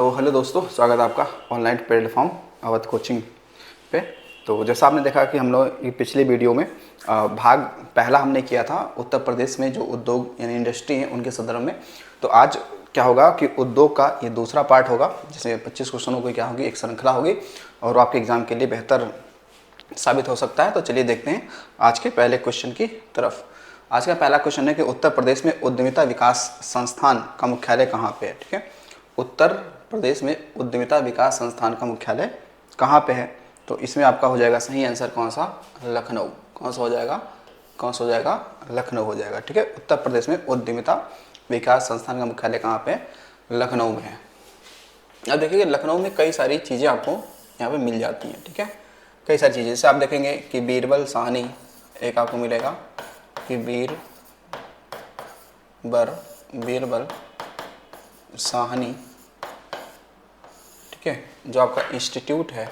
तो हेलो दोस्तों, स्वागत है आपका ऑनलाइन प्लेटफॉर्म अवध कोचिंग पे। तो जैसा आपने देखा कि हम लोग ये पिछले वीडियो में भाग पहला हमने किया था उत्तर प्रदेश में जो उद्योग यानी इंडस्ट्री है उनके संदर्भ में। तो आज क्या होगा कि उद्योग का ये दूसरा पार्ट होगा, जिसमें 25 क्वेश्चनों की क्या होगी, एक श्रृंखला होगी और आपके एग्जाम के लिए बेहतर साबित हो सकता है। तो चलिए देखते हैं आज के पहले क्वेश्चन की तरफ। आज का पहला क्वेश्चन है कि उत्तर प्रदेश में उद्यमिता विकास संस्थान का मुख्यालय कहाँ पे है। ठीक है, उत्तर प्रदेश में उद्यमिता विकास संस्थान का मुख्यालय कहाँ पे है। तो इसमें आपका हो जाएगा सही आंसर कौन सा, लखनऊ। कौन सा हो जाएगा, कौन सा हो जाएगा, लखनऊ हो जाएगा। ठीक है, उत्तर प्रदेश में उद्यमिता विकास संस्थान का मुख्यालय कहाँ पे है, लखनऊ में है। अब देखिए लखनऊ में कई सारी चीज़ें आपको यहाँ पे मिल जाती हैं। ठीक है, कई सारी चीज़ें, जैसे आप देखेंगे कि बीरबल साहनी एक आपको मिलेगा कि बीरबल साहनी, ठीक है, जो आपका इंस्टीट्यूट है,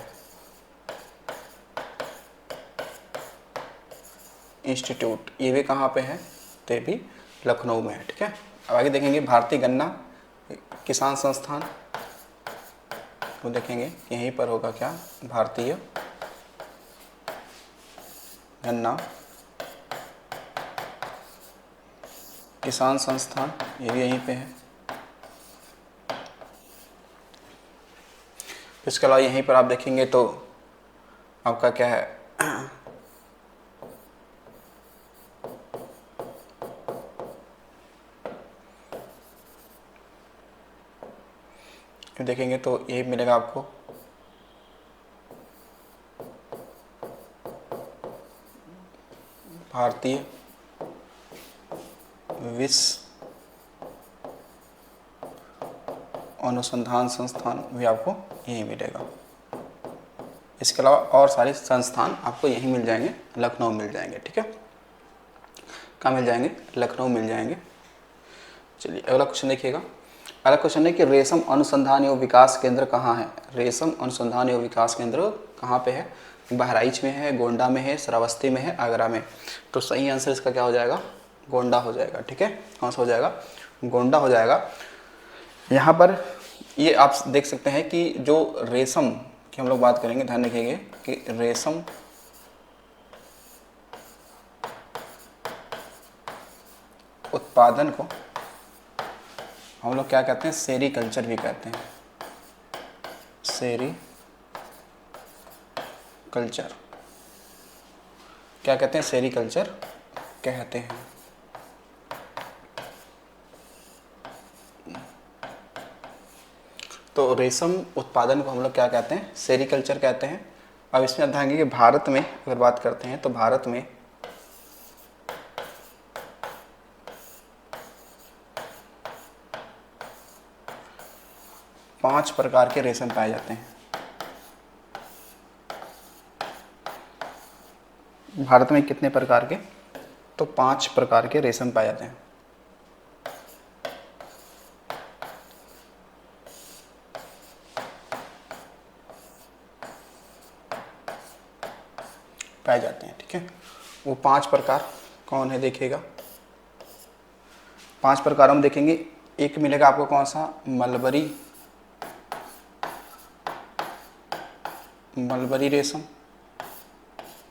इंस्टीट्यूट ये भी कहाँ पे है, तो ये भी लखनऊ में है। ठीक है, अब आगे देखेंगे भारतीय गन्ना किसान संस्थान, तो देखेंगे यहीं पर होगा क्या, भारतीय गन्ना किसान संस्थान, ये भी यहीं पे है। इसके अलावा यहीं पर आप देखेंगे तो आपका क्या है, देखेंगे तो ये मिलेगा आपको भारतीय विश्व अनुसंधान संस्थान भी आपको यहीं मिलेगा। इसके अलावा और सारे संस्थान आपको यहीं मिल जाएंगे, लखनऊ मिल जाएंगे। ठीक है, कहाँ मिल जाएंगे, लखनऊ मिल जाएंगे। चलिए अगला क्वेश्चन देखिएगा। अगला क्वेश्चन है कि रेशम अनुसंधान एवं विकास केंद्र कहाँ है। रेशम अनुसंधान एवं विकास केंद्र कहाँ पे है, बहराइच में है, गोंडा में है, श्रावस्ती में है, आगरा में। तो सही आंसर इसका क्या हो जाएगा, गोंडा हो जाएगा। ठीक है, कौन सा हो जाएगा, गोंडा हो जाएगा। यहाँ पर ये आप देख सकते हैं कि जो रेशम की हम लोग बात करेंगे, ध्यान रखिएगा कि रेशम उत्पादन को हम लोग क्या कहते हैं, सेरीकल्चर भी कहते हैं, सेरीकल्चर क्या कहते हैं, सेरीकल्चर कहते हैं। तो रेशम उत्पादन को हम लोग क्या कहते हैं, सेरीकल्चर कहते हैं। अब इसमें आप ध्यान कि भारत में अगर बात करते हैं तो भारत में पांच प्रकार के रेशम पाए जाते हैं। भारत में कितने प्रकार के, तो 5 प्रकार के रेशम पाए जाते हैं। पाए जाते हैं। ठीक है, वो 5 प्रकार कौन है देखिएगा। 5 प्रकारों में देखेंगे, एक मिलेगा आपको कौन सा, मलबरी रेशम।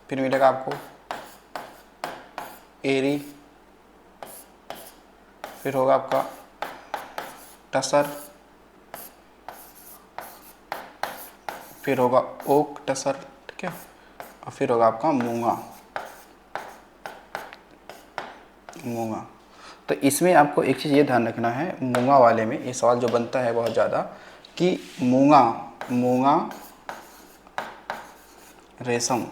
फिर मिलेगा आपको एरी, फिर होगा आपका टसर, फिर होगा ओक टसर। ठीक है, और फिर होगा आपका मूंगा। तो इसमें आपको एक चीज़ ये ध्यान रखना है, मूंगा वाले में ये सवाल जो बनता है बहुत ज़्यादा कि मूंगा रेशम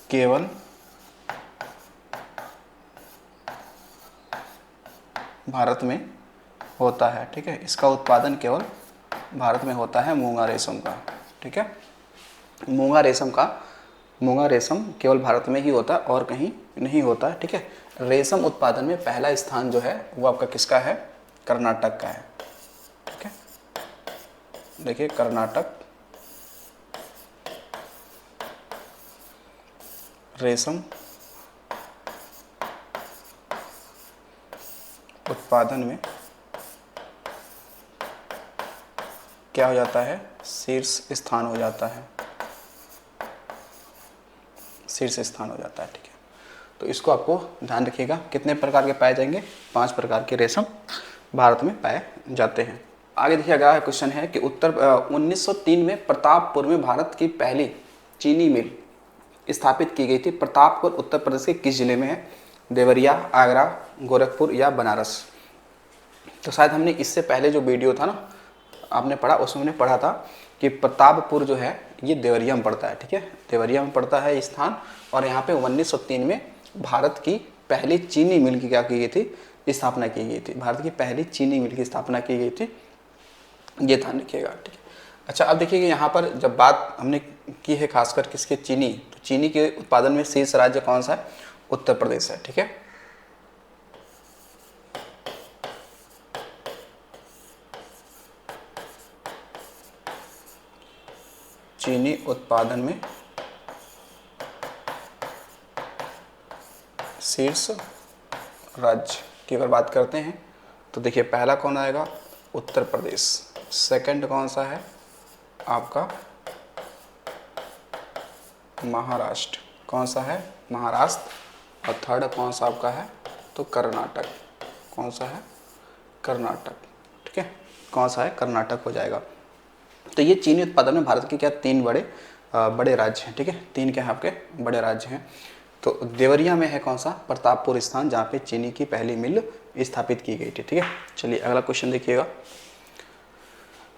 केवल भारत में होता है। ठीक है, इसका उत्पादन केवल भारत में होता है मूंगा रेशम का। ठीक है, मूंगा रेशम केवल भारत में ही होता है और कहीं नहीं होता। ठीक है, रेशम उत्पादन में पहला स्थान जो है वो आपका किसका है, कर्नाटक का है। ठीक है, देखिए कर्नाटक रेशम उत्पादन में क्या हो जाता है, शीर्ष स्थान हो जाता है, शीर्ष स्थान हो जाता है। ठीक है, तो इसको आपको ध्यान रखिएगा। कितने प्रकार के पाए जाएंगे, 5 प्रकार के रेशम भारत में पाए जाते हैं। आगे देखिए, अगला क्वेश्चन है कि 1903 में प्रतापपुर में भारत की पहली चीनी मिल स्थापित की गई थी। प्रतापपुर उत्तर प्रदेश के किस जिले में है, देवरिया, आगरा, गोरखपुर या बनारस। तो शायद हमने इससे पहले जो वीडियो था ना आपने पढ़ा, उसमें हमने पढ़ा था कि प्रतापपुर जो है ये देवरिया में पड़ता है। ठीक है, देवरिया में पड़ता है स्थान, और यहाँ पे 1903 में भारत की पहली चीनी मिल की क्या की गई थी, स्थापना की गई थी। भारत की पहली चीनी मिल की स्थापना की गई थी, ये ध्यान रखिएगा। ठीक है, अच्छा अब देखिए कि यहाँ पर जब बात हमने की है खासकर किसके, चीनी, तो चीनी के उत्पादन में शीर्ष राज्य कौन सा है, उत्तर प्रदेश है। ठीक है, चीनी उत्पादन में शीर्ष राज्य की अगर बात करते हैं तो देखिए पहला कौन आएगा, उत्तर प्रदेश। सेकंड कौन सा है आपका, महाराष्ट्र। कौन सा है, महाराष्ट्र। और थर्ड कौन सा आपका है, तो कर्नाटक। कौन सा है, कर्नाटक। ठीक है, कौन सा है, कर्नाटक हो जाएगा। तो ये चीनी उत्पादन में भारत के क्या 3 बड़े राज्य हैं। ठीक है, 3 क्या है आपके बड़े राज्य हैं। तो देवरिया में है कौन सा, प्रतापपुर स्थान, जहाँ पे चीनी की पहली मिल स्थापित की गई थी। ठीक है, चलिए अगला क्वेश्चन देखिएगा।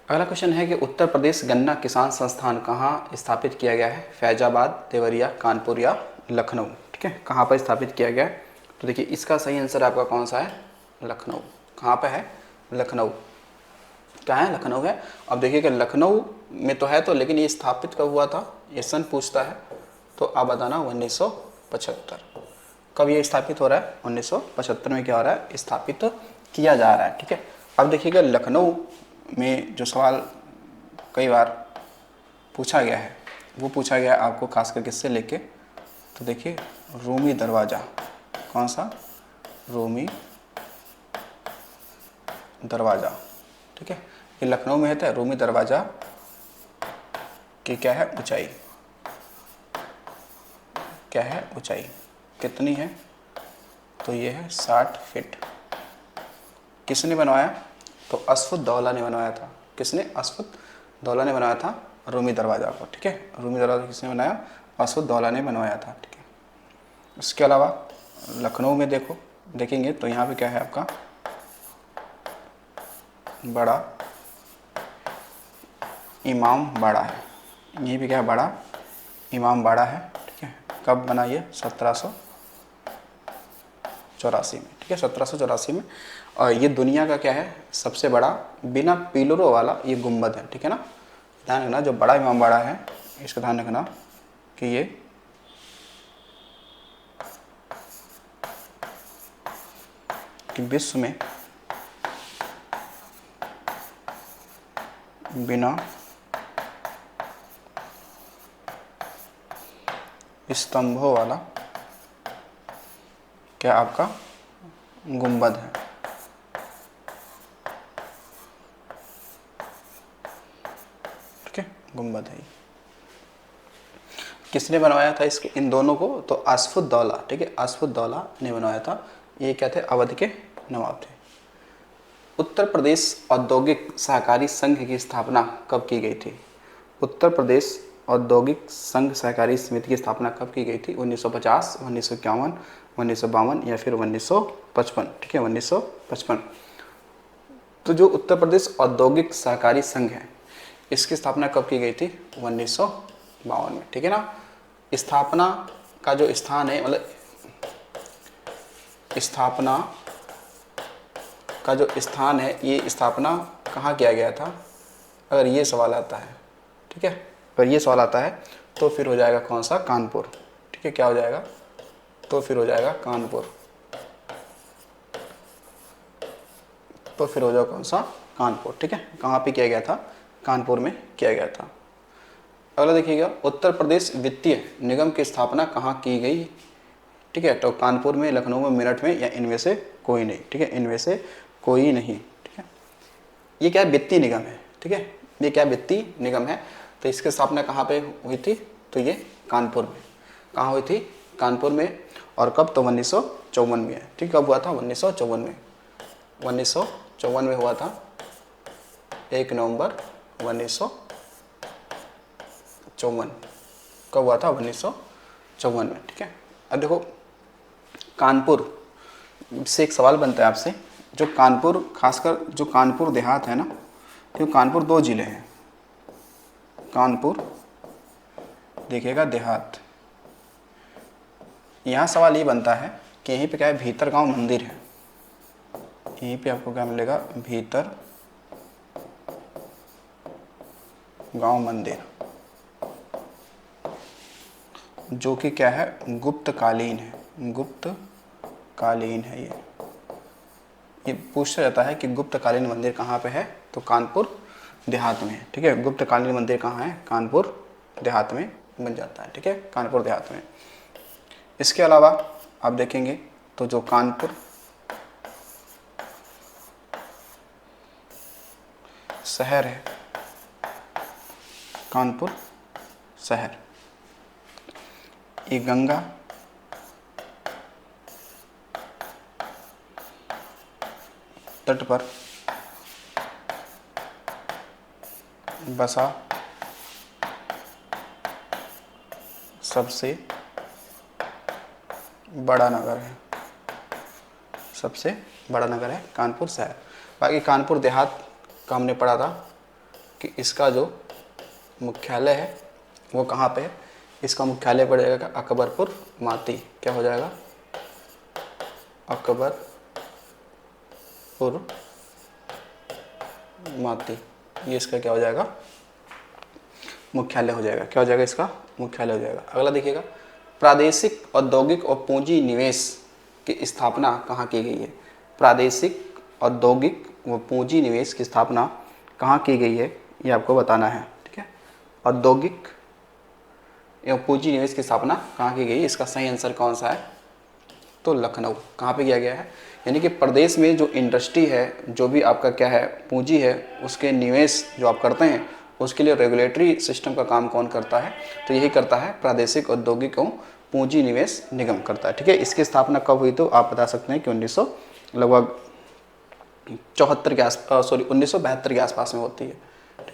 अगला क्वेश्चन है कि उत्तर प्रदेश गन्ना किसान संस्थान कहाँ स्थापित किया गया है, फैजाबाद, देवरिया, कानपुर या लखनऊ। ठीक है, कहाँ पर स्थापित किया गया है, तो देखिए इसका सही आंसर आपका कौन सा है, लखनऊ। कहाँ पर है, लखनऊ। क्या है, लखनऊ है। अब देखिए कि लखनऊ में तो है, तो लेकिन ये स्थापित कब हुआ था, ये सन पूछता है, तो आप बताना 1975। कब ये स्थापित हो रहा है, 1975 में क्या हो रहा है, स्थापित किया जा रहा है। ठीक है, अब देखिएगा लखनऊ में जो सवाल कई बार पूछा गया है वो पूछा गया है आपको खासकर किससे लेके, तो देखिए रूमी दरवाज़ा। कौन सा, रूमी दरवाज़ा। ठीक है, ये लखनऊ में है, तो रूमी दरवाज़ा की क्या है, ऊंचाई। क्या है, ऊंचाई कितनी है, तो ये है 60 फीट। किसने बनवाया, तो अशफाक़-उद-दौला ने बनवाया था। किसने, अशफाक़-उद-दौला ने बनाया था रूमी दरवाज़ा को। ठीक है, रूमी दरवाज़ा किसने बनाया, अशफाक़-उद-दौला ने बनवाया था। ठीक है, इसके अलावा लखनऊ में देखेंगे तो यहाँ पे क्या है आपका बड़ा इमाम बाड़ा है। यहीं पे क्या है, बड़ा इमाम बाड़ा है। ठीक है, कब बना ये, 1784 में। ठीक है, 1784 में। और ये दुनिया का क्या है, सबसे बड़ा बिना पिलरों वाला ये गुंबद है। ठीक है ना, ध्यान रखना जो बड़ा इमाम बाड़ा है इसका ध्यान रखना कि ये कि विश्व में बिना स्तंभों वाला क्या आपका गुंबद है। ठीक है, गुंबद है। किसने बनवाया था इसके, इन दोनों को, तो अशफाक़-उद-दौला। ठीक है, अशफाक़-उद-दौला ने बनवाया था। ये क्या थे, अवध के नवाब थे। उत्तर प्रदेश औद्योगिक सहकारी संघ की स्थापना कब की गई थी, उत्तर प्रदेश औद्योगिक संघ सहकारी समिति की स्थापना कब की गई थी, 1950, 1951, 1952 या फिर 1955। ठीक है, 1955। तो जो उत्तर प्रदेश औद्योगिक सहकारी संघ है इसकी स्थापना कब की गई थी, 1952 में। ठीक है ना, स्थापना का जो स्थान है, मतलब स्थापना का जो स्थान है, ये स्थापना कहाँ किया गया था, अगर ये सवाल आता है। ठीक है, अगर ये सवाल आता है तो फिर हो जाएगा कौन सा, कानपुर। ठीक है, क्या हो जाएगा, तो फिर हो जाएगा कानपुर। तो फिर हो जाएगा कौन सा, कानपुर। ठीक है, कहाँ पे किया गया था, कानपुर में किया गया था। अगला देखिएगा, उत्तर प्रदेश वित्तीय निगम की स्थापना कहाँ की गई। ठीक है, तो कानपुर में, लखनऊ में, मेरठ में, या इनमें से कोई नहीं। ठीक है, इनमें से कोई नहीं। ठीक है, ये क्या है, वित्तीय निगम है। ठीक है, ये क्या वित्तीय निगम है। तो इसकी स्थापना कहाँ पे हुई थी, तो ये कानपुर में। कहाँ हुई थी, कानपुर में। और कब, तो 1954 में है। ठीक, कब हुआ था, 1954 में। 1954 में हुआ था, 1 नवंबर 1954। कब हुआ था, 1954 में। ठीक है, अब देखो कानपुर से एक सवाल बनता है आपसे, जो कानपुर, खासकर जो कानपुर देहात है ना, क्योंकि कानपुर 2 जिले हैं, कानपुर देखिएगा देहात। यहाँ सवाल ये बनता है कि यहीं पे क्या है, भीतर गांव मंदिर है। यहीं पे आपको क्या मिलेगा, भीतर गांव मंदिर, जो कि क्या है, गुप्त कालीन है। गुप्त कालीन है ये पूछा जाता है कि गुप्त कालीन मंदिर कहाँ पे है, तो कानपुर देहात में है। ठीक है, गुप्त कालीन मंदिर कहाँ है, कानपुर देहात में बन जाता है। ठीक है, कानपुर देहात में। इसके अलावा आप देखेंगे तो जो कानपुर शहर है, कानपुर शहर, ये गंगा तट पर बसा सबसे बड़ा नगर है। सबसे बड़ा नगर है कानपुर शहर। बाकी कानपुर देहात का हमने पढ़ा था कि इसका जो मुख्यालय है वो कहाँ पे है। इसका मुख्यालय पड़ जाएगा अकबरपुर माती। क्या हो जाएगा, अकबरपुर माती। ये इसका क्या हो जाएगा, मुख्यालय हो जाएगा। क्या हो जाएगा, इसका मुख्यालय हो जाएगा। अगला देखिएगा, प्रादेशिक औद्योगिक और पूंजी निवेश की स्थापना कहाँ की गई है। प्रादेशिक औद्योगिक व पूंजी निवेश की स्थापना कहाँ की गई है, ये आपको बताना है। ठीक है, औद्योगिक एवं पूंजी निवेश की स्थापना कहाँ की गई है, इसका सही आंसर कौन सा है, तो लखनऊ। कहाँ पे किया गया है, यानी कि प्रदेश में जो इंडस्ट्री है, जो भी आपका क्या है पूंजी है, उसके निवेश जो आप करते हैं उसके लिए रेगुलेटरी सिस्टम का काम कौन करता है, तो यही करता है प्रादेशिक औद्योगिक एवं पूंजी निवेश निगम करता है। ठीक है, इसकी स्थापना कब हुई, तो आप बता सकते हैं कि 1974 के आसपास, सॉरी 1972 के आसपास में होती है।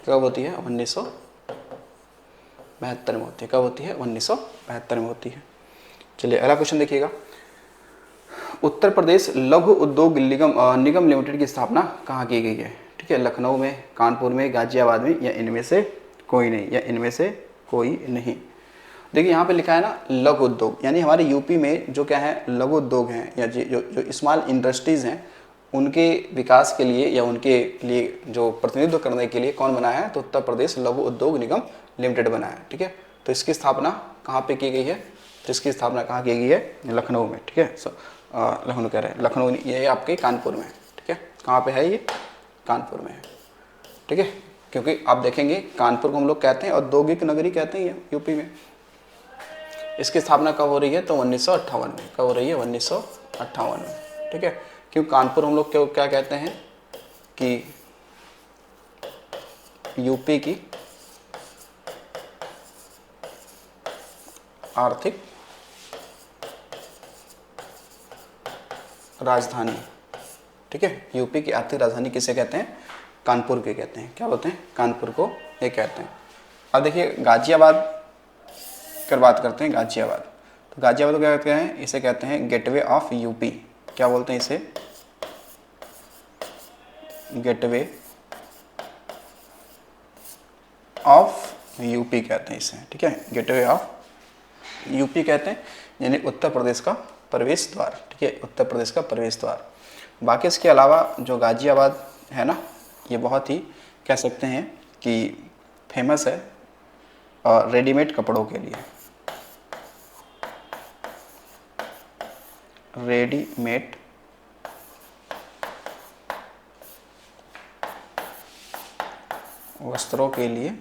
कब होती है, 1972 में होती है। कब होती है, 1972 में होती है। चलिए अगला क्वेश्चन देखिएगा, उत्तर प्रदेश लघु उद्योग निगम लिमिटेड की स्थापना कहाँ की गई है। ठीक है, लखनऊ में, कानपुर में, गाजियाबाद में, या इनमें से कोई नहीं, या इनमें से कोई नहीं। देखिए यहाँ पे लिखा है ना लघु उद्योग, यानी हमारे यूपी में जो क्या है लघु उद्योग हैं, या जो स्मॉल इंडस्ट्रीज़ हैं, उनके विकास के लिए या उनके लिए जो प्रतिनिधित्व करने के लिए कौन बनाया है, तो उत्तर प्रदेश लघु उद्योग निगम लिमिटेड बना है। ठीक है, तो इसकी स्थापना कहाँ पे की गई है, तो इसकी स्थापना कहाँ की गई है, लखनऊ में। ठीक है, लखनऊ कह रहे हैं, लखनऊ ये आपके कानपुर में है। ठीक है, कहाँ पे है, ये कानपुर में है। ठीक है, क्योंकि आप देखेंगे कानपुर को हम लोग कहते हैं औद्योगिक नगरी कहते हैं यूपी में। इसकी स्थापना कब हो रही है, तो 1958 में। कब हो रही है, 1958 में। ठीक है, क्यों कानपुर हम लोग क्यों क्या कहते हैं कि यूपी की आर्थिक राजधानी। ठीक है, यूपी की आर्थिक राजधानी किसे कहते हैं, कानपुर के कहते हैं। क्या बोलते हैं, कानपुर को ये कहते हैं। अब देखिए गाजियाबाद की बात करते हैं, गाजियाबाद। तो गाजियाबाद को क्या कहते हैं, इसे कहते हैं गेटवे ऑफ यूपी। क्या बोलते हैं इसे, गेटवे ऑफ यूपी कहते हैं इसे। ठीक है, गेटवे ऑफ यूपी कहते हैं, यानी उत्तर प्रदेश का प्रवेश द्वार। ठीक है, उत्तर प्रदेश का प्रवेश द्वार। बाकी इसके अलावा जो गाजियाबाद है ना, ये बहुत ही कह सकते हैं कि फेमस है रेडीमेड कपड़ों के लिए। रेडीमेड वस्त्रों के लिए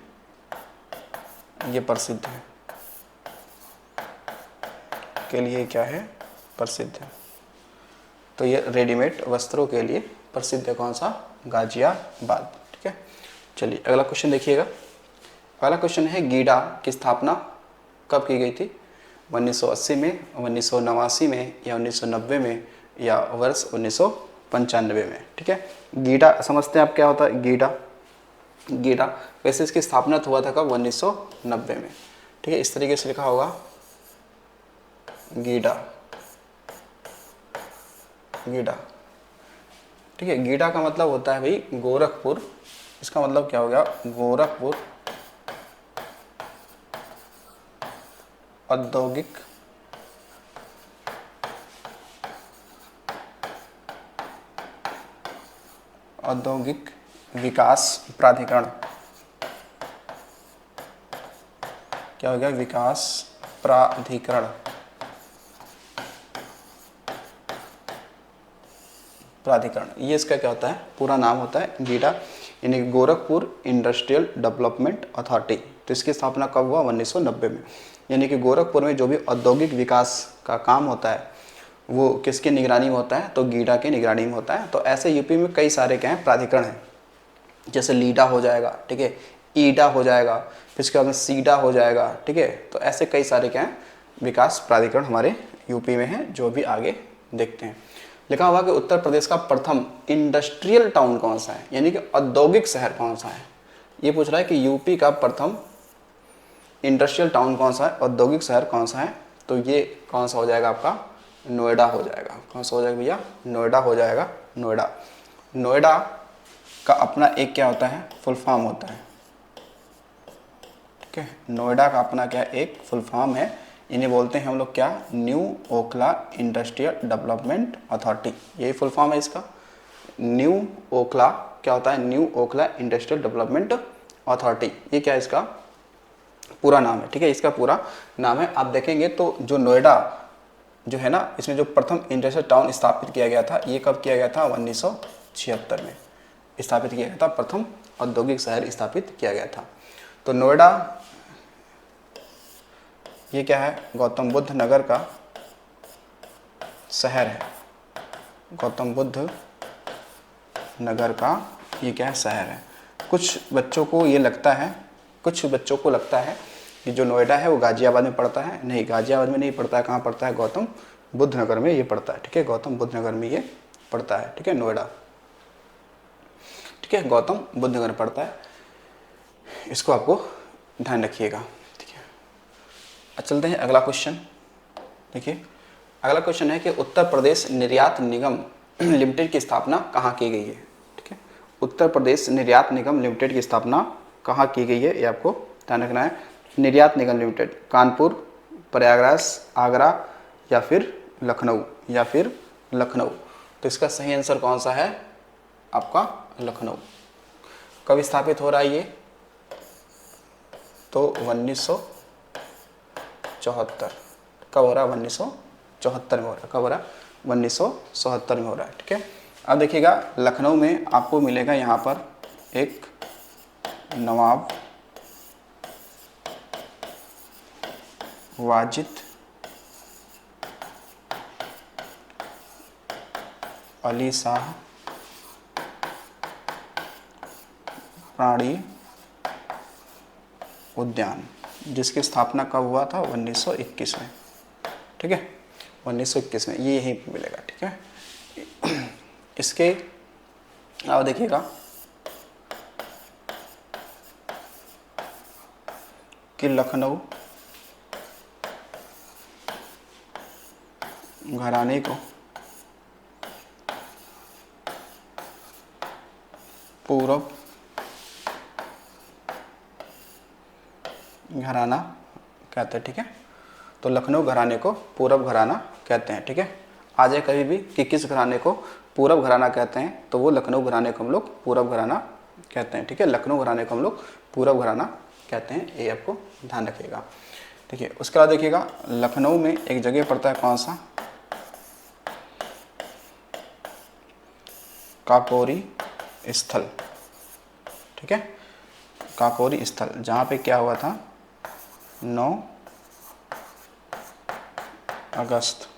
ये प्रसिद्ध है, के लिए क्या है, प्रसिद्ध है। तो ये रेडीमेड वस्त्रों के लिए प्रसिद्ध है कौन सा, गाजियाबाद। ठीक है, चलिए अगला क्वेश्चन देखिएगा। अगला क्वेश्चन है गीडा की स्थापना कब की गई थी? 1980 में, 1989 में, या 1990 में, या वर्ष 1995 में। ठीक है, गीडा समझते हैं आप क्या होता है गीडा। गीडा वैसे इसकी स्थापना हुआ था कब? 1990 में। ठीक है, इस तरीके से लिखा होगा गीडा। गीडा, ठीक है, गीडा का मतलब होता है भाई गोरखपुर। इसका मतलब क्या हो गया? गोरखपुर औद्योगिक औद्योगिक विकास प्राधिकरण। क्या हो गया? विकास प्राधिकरण। प्राधिकरण, ये इसका क्या होता है? पूरा नाम होता है गीडा, यानी गोरखपुर इंडस्ट्रियल डेवलपमेंट अथॉरिटी। तो इसकी स्थापना कब हुआ? 1990 में। यानी कि गोरखपुर में जो भी औद्योगिक विकास का काम होता है वो किसकी निगरानी में होता है? तो गीडा की निगरानी में होता है। तो ऐसे यूपी में कई सारे क्या हैं? प्राधिकरण हैं। जैसे लीडा हो जाएगा, ठीक है, ईडा हो जाएगा, फिर इसके बाद में सीडा हो जाएगा। ठीक है, तो ऐसे कई सारे क्या हैं? विकास प्राधिकरण हमारे यूपी में हैं, जो भी आगे देखते हैं। लिखा हुआ कि उत्तर प्रदेश का प्रथम इंडस्ट्रियल टाउन कौन सा है, यानी कि औद्योगिक शहर कौन सा है। ये पूछ रहा है कि यूपी का प्रथम इंडस्ट्रियल टाउन कौन सा है, औद्योगिक शहर कौन सा है। तो ये कौन सा हो जाएगा आपका? नोएडा हो जाएगा। कौन सा हो जाएगा भैया? नोएडा हो जाएगा। नोएडा। नोएडा का अपना एक क्या होता है? फुल फॉर्म होता है। ठीक है, नोएडा का अपना क्या? एक फुल फॉर्म है। इन्हें बोलते हैं हम लोग क्या? New Okhla industrial development authority. यही फुल फॉर्म है इसका। न्यू ओखला क्या होता है? New Okhla industrial development authority. ये क्या है? इसका पूरा नाम है। ठीक है, इसका पूरा नाम है। आप देखेंगे तो जो नोएडा जो है ना, इसमें जो प्रथम इंडस्ट्रियल टाउन स्थापित किया गया था, ये कब किया गया था? 1976 में स्थापित किया गया था। प्रथम औद्योगिक शहर स्थापित किया गया था। तो नोएडा ये क्या है? गौतम बुद्ध नगर का शहर है। गौतम बुद्ध नगर का ये क्या है? शहर है। कुछ बच्चों को ये लगता है, कुछ बच्चों को लगता है कि जो नोएडा है वो गाजियाबाद में पड़ता है। नहीं, गाजियाबाद में नहीं पड़ता है। कहाँ पड़ता है? गौतम बुद्ध नगर में ये पड़ता है। ठीक है, गौतम बुद्ध नगर में ये पड़ता है। ठीक है, नोएडा, ठीक है, गौतम बुद्ध नगर पड़ता है। इसको आपको ध्यान रखिएगा। ठीक है, अब चलते हैं अगला क्वेश्चन। देखिए अगला क्वेश्चन है कि उत्तर प्रदेश निर्यात निगम लिमिटेड की स्थापना कहाँ की गई है? ठीक है, उत्तर प्रदेश निर्यात निगम लिमिटेड की स्थापना कहाँ की गई है, ये आपको ध्यान रखना है। निर्यात निगम लिमिटेड कानपुर, प्रयागराज, आगरा, या फिर लखनऊ, या फिर लखनऊ। तो इसका सही आंसर कौन सा है? आपका लखनऊ। कब स्थापित हो रहा है ये? तो 1974। कब हो रहा है? 1974 में हो रहा है। कब हो रहा है? 1974 में हो रहा है। ठीक है, अब देखिएगा लखनऊ में आपको मिलेगा यहाँ पर एक नवाब वाजिद अली शाह प्राणी उद्यान, जिसकी स्थापना कब हुआ था? 1921 में। ठीक है, 1921 में ये यहीं पे मिलेगा। ठीक है, इसके आप देखिएगा कि लखनऊ घराने को पूरब घराना कहते हैं। ठीक है, तो लखनऊ घराने को पूरब घराना कहते हैं। ठीक है, आ जाए कभी भी कि किस घराने को पूरब घराना कहते हैं, तो वो लखनऊ घराने को हम लोग पूरब घराना कहते हैं। ठीक है, लखनऊ घराने को हम लोग पूरब घराना कहते हैं, ये आपको ध्यान रखिएगा। देखिए उसके बाद देखिएगा लखनऊ में एक जगह पड़ता है, कौन सा? काकोरी स्थल। ठीक है, काकोरी स्थल, जहाँ पे क्या हुआ था? 9 अगस्त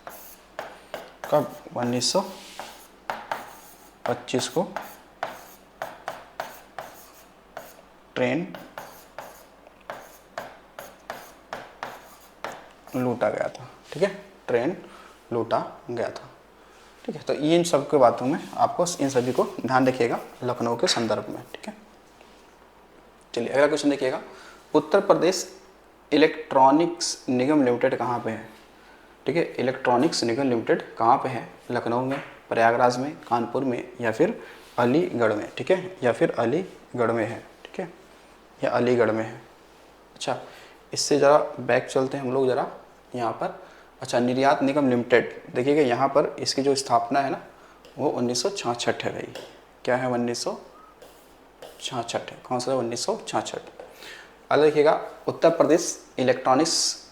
कब? 1925 को ट्रेन लूटा गया था। ठीक है, ट्रेन लूटा गया था। ठीक है, तो ये इन सब के बातों में आपको इन सभी को ध्यान रखिएगा लखनऊ के संदर्भ में। ठीक है, चलिए अगला क्वेश्चन देखिएगा। उत्तर प्रदेश इलेक्ट्रॉनिक्स निगम लिमिटेड कहाँ पे है? ठीक है, इलेक्ट्रॉनिक्स निगम लिमिटेड कहाँ पे है? लखनऊ में, प्रयागराज में, कानपुर में या फिर अलीगढ़ में? ठीक है, या फिर अलीगढ़ में है। ठीक है, या अलीगढ़ में है। अच्छा, इससे ज़रा बैक चलते हैं हम लोग ज़रा यहाँ पर। अच्छा, निर्यात निगम लिमिटेड देखिएगा, यहाँ पर इसकी जो स्थापना है ना वो 1966 है भाई। क्या है? 1966 है। कौन सा? 1966। अगला देखिएगा, उत्तर प्रदेश इलेक्ट्रॉनिक्स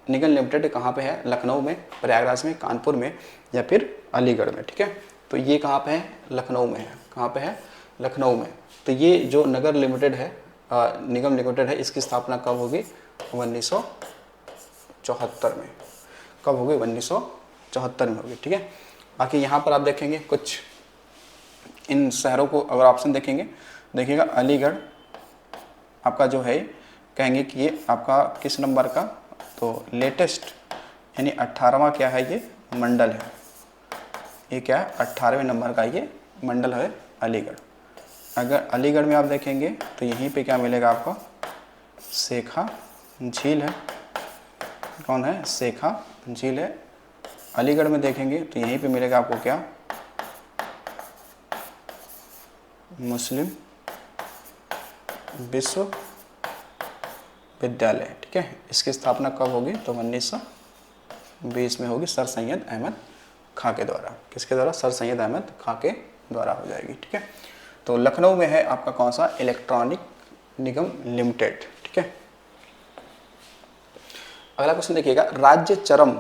निगम लिमिटेड कहाँ पे है? लखनऊ में, प्रयागराज में, कानपुर में या फिर अलीगढ़ में। ठीक है, तो ये कहाँ पे है? लखनऊ में है। कहाँ पे है? लखनऊ में। तो ये जो नगर लिमिटेड है, निगम लिमिटेड है, इसकी स्थापना कब होगी? 1974 में। कब होगी? 1974 में होगी। ठीक है, बाकी यहाँ पर आप देखेंगे कुछ इन शहरों को अगर ऑप्शन देखेंगे, देखिएगा अलीगढ़ आपका जो है कहेंगे कि ये आपका किस नंबर का? तो लेटेस्ट यानी 18वां क्या है? ये मंडल है। ये क्या है? 18वें नंबर का ये मंडल है अलीगढ़। अगर अलीगढ़ में आप देखेंगे तो यहीं पे क्या मिलेगा आपको? शेखा झील है। कौन है? शेखा झील है। अलीगढ़ में देखेंगे तो यहीं पे मिलेगा आपको क्या? मुस्लिम विश्वविद्यालय। ठीक है, इसकी स्थापना कब होगी? तो 1920 में होगी, सर सैयद अहमद खां के द्वारा। किसके द्वारा? सर सैयद अहमद खां के द्वारा हो जाएगी। ठीक है, तो लखनऊ में है आपका कौन सा? इलेक्ट्रॉनिक निगम लिमिटेड। ठीक है, अगला क्वेश्चन देखिएगा, राज्य चरम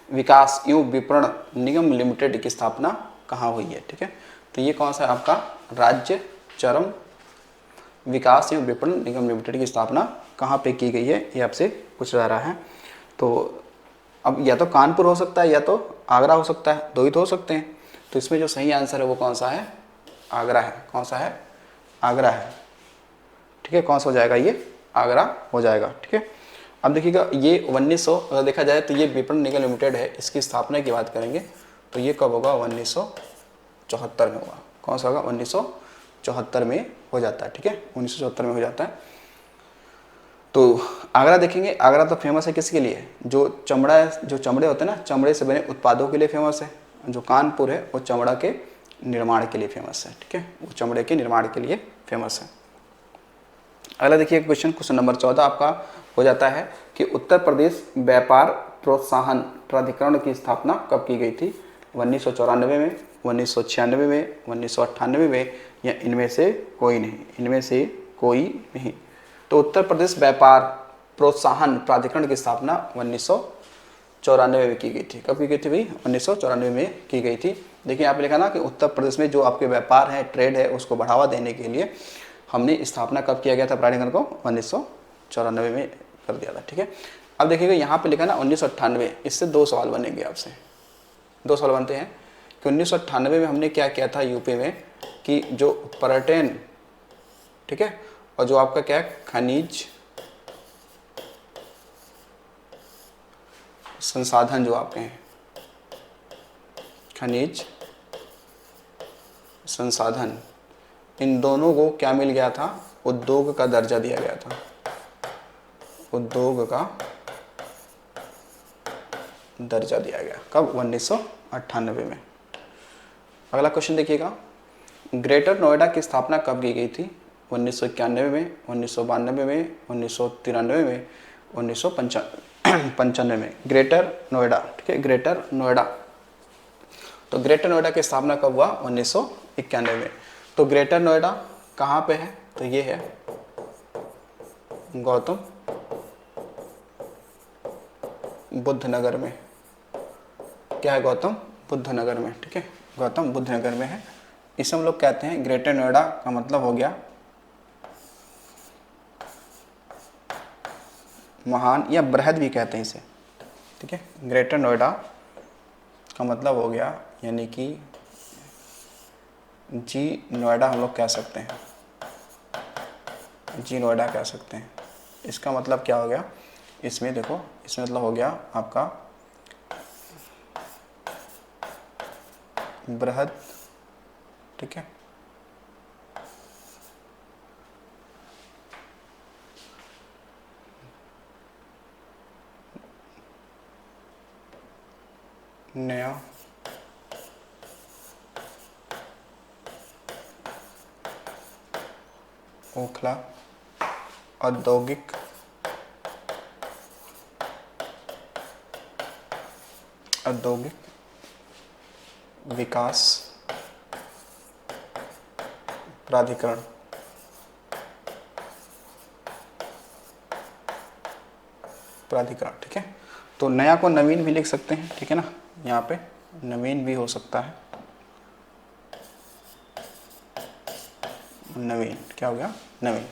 विकास एवं विपणन निगम लिमिटेड की स्थापना कहाँ हुई है? ठीक है, तो ये कौन सा है आपका? राज्य चरम विकास एवं विपणन निगम लिमिटेड की स्थापना कहाँ पे की गई है? ये आपसे पूछ रहा है। तो अब या तो कानपुर हो सकता है या तो आगरा हो सकता है, दो ही तो हो सकते हैं। तो इसमें जो सही आंसर है वो कौन सा है? आगरा है। कौन सा है? आगरा है। ठीक है, कौन सा हो जाएगा? ये आगरा हो जाएगा। ठीक है, अब देखिएगा ये 1900 अगर देखा जाए तो ये विपणन निगम लिमिटेड है, इसकी स्थापना की बात करेंगे तो ये कब होगा? 1974 में होगा। कौन सा होगा? 1974 में हो जाता है। ठीक है, 1974 में हो जाता है। तो आगरा देखेंगे, आगरा तो फेमस है किसके लिए? जो चमड़े होते हैं ना, चमड़े से बने उत्पादों के लिए फेमस है। जो कानपुर है वो चमड़ा के निर्माण के लिए फेमस है। ठीक है, वो चमड़े के निर्माण के लिए फेमस है। अगला देखिए क्वेश्चन नंबर 14 आपका हो जाता है कि उत्तर प्रदेश व्यापार प्रोत्साहन प्राधिकरण की स्थापना कब की गई थी? 1994 में, 1996 में, 1998 में या इनमें से कोई नहीं? इनमें से कोई नहीं। तो उत्तर प्रदेश व्यापार प्रोत्साहन प्राधिकरण की स्थापना 1994 में की गई थी। कब की गई थी भाई? 1994 में की गई थी। देखिए यहाँ पे लिखा ना कि उत्तर प्रदेश में जो आपके व्यापार है, ट्रेड है, उसको बढ़ावा देने के लिए हमने स्थापना कब किया गया था प्राधिकरण को? 1994 में कर दिया था। ठीक है, अब देखिएगा यहाँ पे लिखा ना 1998, इससे दो सवाल बनेंगे आपसे। दो सवाल बनते हैं कि 1998 में हमने क्या किया था यूपी में कि जो पर्यटन, ठीक है, और जो आपका क्या है खनिज संसाधन जो आपके हैं, खनिज संसाधन, इन दोनों को क्या मिल गया था? उद्योग का दर्जा दिया गया था। उद्योग का दर्जा दिया गया कब? 1998 में। अगला क्वेश्चन देखिएगा, ग्रेटर नोएडा की स्थापना कब की गई थी? 1991 में, 1992 में, 1993 में, 1995 में। ग्रेटर नोएडा, ठीक है, ग्रेटर नोएडा। तो ग्रेटर नोएडा की स्थापना कब हुआ? 1991 में। तो ग्रेटर नोएडा कहाँ पे है? तो ये है गौतम बुद्ध नगर में। क्या है? गौतम बुद्ध नगर में। ठीक है, गौतम बुद्ध नगर में है। इसे हम लोग कहते हैं ग्रेटर नोएडा का मतलब हो गया महान, या बृहद भी कहते हैं इसे। ठीक है, ग्रेटर नोएडा का मतलब हो गया यानी कि जी नोएडा हम लोग कह सकते हैं। जी नोएडा कह सकते हैं। इसका मतलब क्या हो गया, इसमें देखो, इसमें मतलब हो गया आपका बृहद, ठीक है, नया ओखला औद्योगिक विकास प्राधिकरण, ठीक है। तो नया को नवीन भी लिख सकते हैं, ठीक है ना, यहाँ पे नवीन भी हो सकता है, नवीन क्या हो गया, नवीन।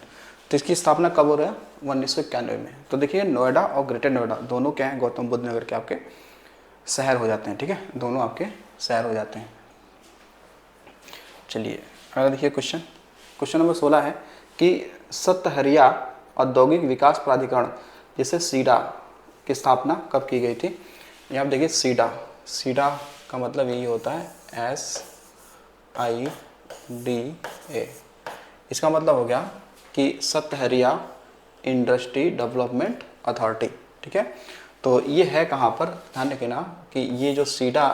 तो इसकी स्थापना कब हो रहा है, 1991 में। तो देखिए नोएडा और ग्रेटर नोएडा दोनों क्या हैं, गौतम बुद्ध नगर के आपके शहर हो जाते हैं, ठीक है, दोनों आपके शहर हो जाते हैं। चलिए अगला देखिए क्वेश्चन नंबर 16 है कि सतहरिया औद्योगिक विकास प्राधिकरण जैसे सीडा की स्थापना कब की गई थी। यहाँ आप देखिए सीडा का मतलब यही होता है SIDA। इसका मतलब हो गया कि सतहरिया इंडस्ट्री डेवलपमेंट अथॉरिटी, ठीक है। तो ये है कहाँ पर, ध्यान रखना कि ये जो सीडा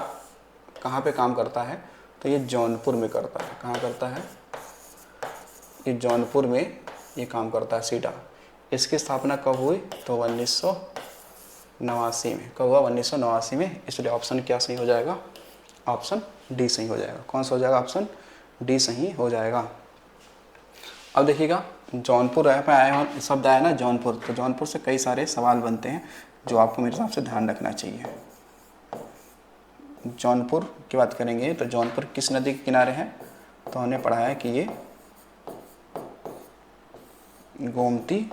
कहाँ पे काम करता है, तो ये जौनपुर में करता है। कहाँ करता है, ये जौनपुर में ये काम करता है सीडा। इसकी स्थापना कब हुई, तो 1989 में। कब हुआ, 1989 में। इसलिए ऑप्शन क्या सही हो जाएगा, ऑप्शन डी सही हो जाएगा। कौन सा हो जाएगा, ऑप्शन डी सही हो जाएगा। अब देखिएगा जौनपुर यहाँ पे आया शब्द आया ना जौनपुर, तो जौनपुर से कई सारे सवाल बनते हैं जो आपको मेरे हिसाब से ध्यान रखना चाहिए। जौनपुर की बात करेंगे तो जौनपुर किस नदी के किनारे है, तो हमने पढ़ा है कि ये गोमती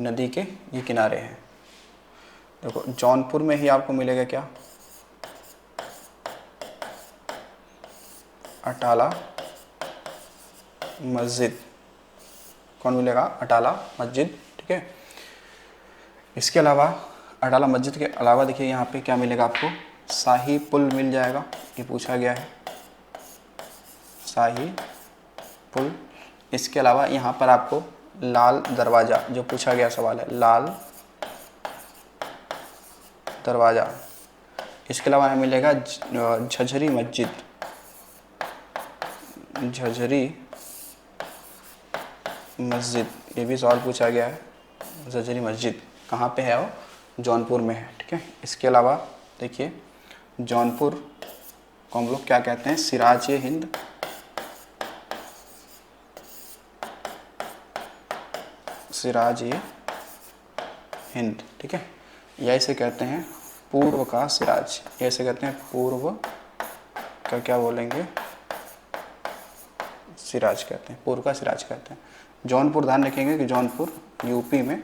नदी के ये किनारे हैं। देखो जौनपुर में ही आपको मिलेगा क्या, अटाला मस्जिद। कौन मिलेगा, अटाला मस्जिद, ठीक है। इसके अलावा अटाला मस्जिद के अलावा देखिए यहाँ पे क्या मिलेगा आपको, शाही पुल मिल जाएगा, ये पूछा गया है, शाही पुल। इसके अलावा यहाँ पर आपको लाल दरवाज़ा, जो पूछा गया सवाल है, लाल दरवाज़ा। इसके अलावा यहाँ मिलेगा झझरी मस्जिद, झझरी मस्जिद, ये भी सवाल पूछा गया है। झझरी मस्जिद कहाँ पे है, वो जौनपुर में है, ठीक है। इसके अलावा देखिए जौनपुर को हम लोग क्या कहते हैं, सिराज ए हिंद, सिराज ए हिंद, ठीक है। या इसे कहते हैं पूर्व का सिराज, ऐसे कहते हैं पूर्व का क्या बोलेंगे, सिराज कहते हैं, पूर्व का सिराज कहते हैं। जौनपुर ध्यान रखेंगे कि जौनपुर यूपी में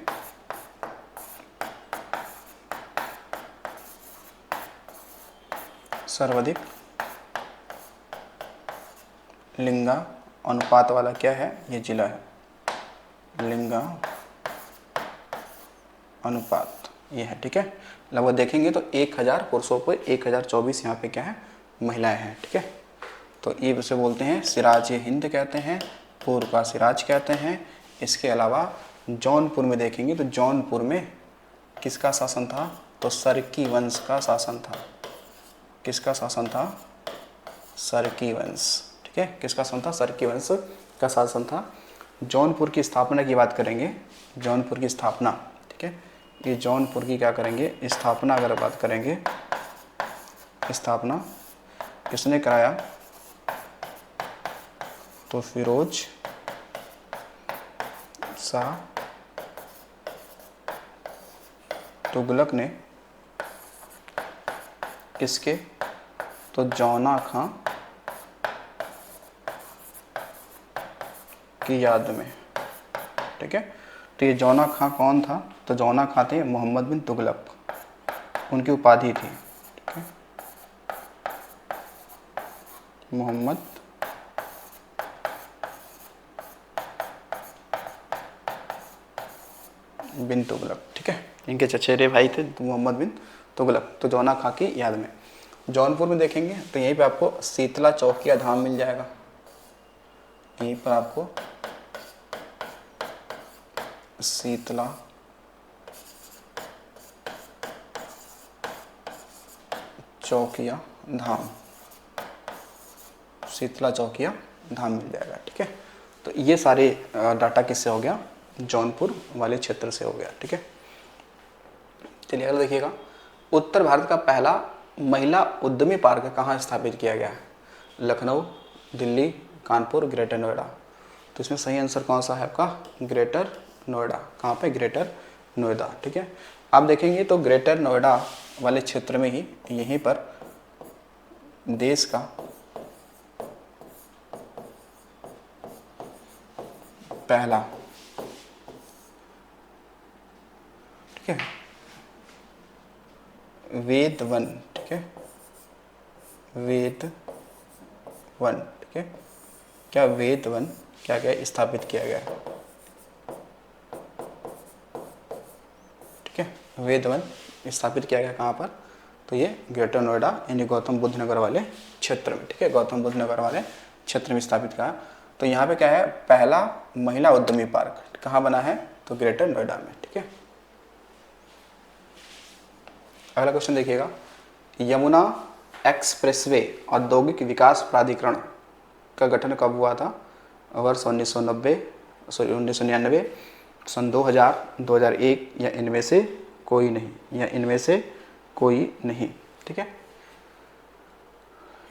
सर्वाधिक लिंगा अनुपात वाला क्या है, ये जिला है, लिंगा अनुपात ये है, ठीक है। लगभग देखेंगे तो 1000 पुरुषों पर 1024 यहाँ पे क्या है, महिलाएं हैं, ठीक है। तो ये उसे बोलते हैं सिराज ए हिंद कहते हैं, पूर्व का सिराज कहते हैं। इसके अलावा जौनपुर में देखेंगे तो जौनपुर में किसका शासन था, तो सरकी वंश का शासन था। किसका शासन था, सरकी वंश, ठीक है। किसका शासन था, सरकी वंश का शासन था। जौनपुर की स्थापना की बात करेंगे, जौनपुर की स्थापना, ठीक है, ये जौनपुर की क्या करेंगे, स्थापना अगर बात करेंगे, स्थापना किसने कराया, तो फिरोज शाह तुगलक ने किसके, तो जौना खां की याद में, ठीक है। तो ये जौना खां कौन था, तो जौना खां थे मोहम्मद बिन तुगलक, उनकी उपाधि थी, ठीक है, मोहम्मद बिन तुगलक, ठीक है। इनके चचेरे भाई थे मोहम्मद बिन तुगलक, तो जौना खां की याद में। जौनपुर में देखेंगे तो यहीं पे आपको शीतला चौकिया धाम मिल जाएगा, यहीं पर आपको शीतला चौकिया धाम, शीतला चौकिया धाम मिल जाएगा, ठीक है। तो ये सारे डाटा किससे हो गया, जौनपुर वाले क्षेत्र से हो गया, ठीक है। चलिए अगला देखिएगा, उत्तर भारत का पहला महिला उद्यमी पार्क कहाँ स्थापित किया गया है, लखनऊ, दिल्ली, कानपुर, ग्रेटर नोएडा। तो इसमें सही आंसर कौन सा है आपका, ग्रेटर नोएडा। कहाँ पे, ग्रेटर नोएडा, ठीक है। आप देखेंगे तो ग्रेटर नोएडा वाले क्षेत्र में ही यहीं पर देश का पहला, ठीक है, वेद वन, ठीक है, वेद वन, ठीक है, क्या वेद वन क्या गया स्थापित किया गया है, ठीक है, वेद वन स्थापित किया गया कहाँ पर, तो ये ग्रेटर नोएडा यानी गौतम बुद्ध नगर वाले क्षेत्र में, ठीक है, गौतम बुद्ध नगर वाले क्षेत्र में स्थापित किया। तो यहाँ पे क्या है, पहला महिला उद्यमी पार्क कहाँ बना है, तो ग्रेटर नोएडा में, ठीक है। अगला क्वेश्चन देखिएगा, यमुना एक्सप्रेसवे औद्योगिक विकास प्राधिकरण का गठन कब हुआ था, वर्ष 1999, सन 2000, 2001 या इनमें से कोई नहीं, या इनमें से कोई नहीं, ठीक है।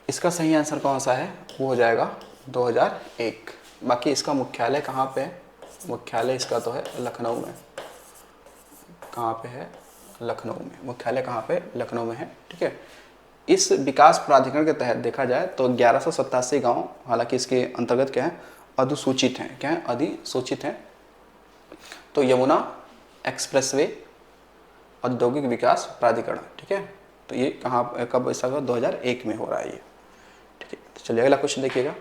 इसका सही आंसर कौन सा है, वो हो जाएगा 2001। बाकी इसका मुख्यालय कहाँ पे है, मुख्यालय इसका तो है लखनऊ में, कहाँ पे है, लखनऊ में, मुख्यालय कहाँ पे, लखनऊ में है, ठीक है। इस विकास प्राधिकरण के तहत देखा जाए तो 1187 गांव, हालांकि इसके अंतर्गत क्या है, अधिसूचित हैं, क्या है, अधिसूचित हैं। तो यमुना एक्सप्रेसवे औद्योगिक विकास प्राधिकरण, ठीक है, तो ये कहाँ कब ऐसा हुआ, 2001 में हो रहा है ये, ठीक है। तो चलिए अगला क्वेश्चन देखिएगा।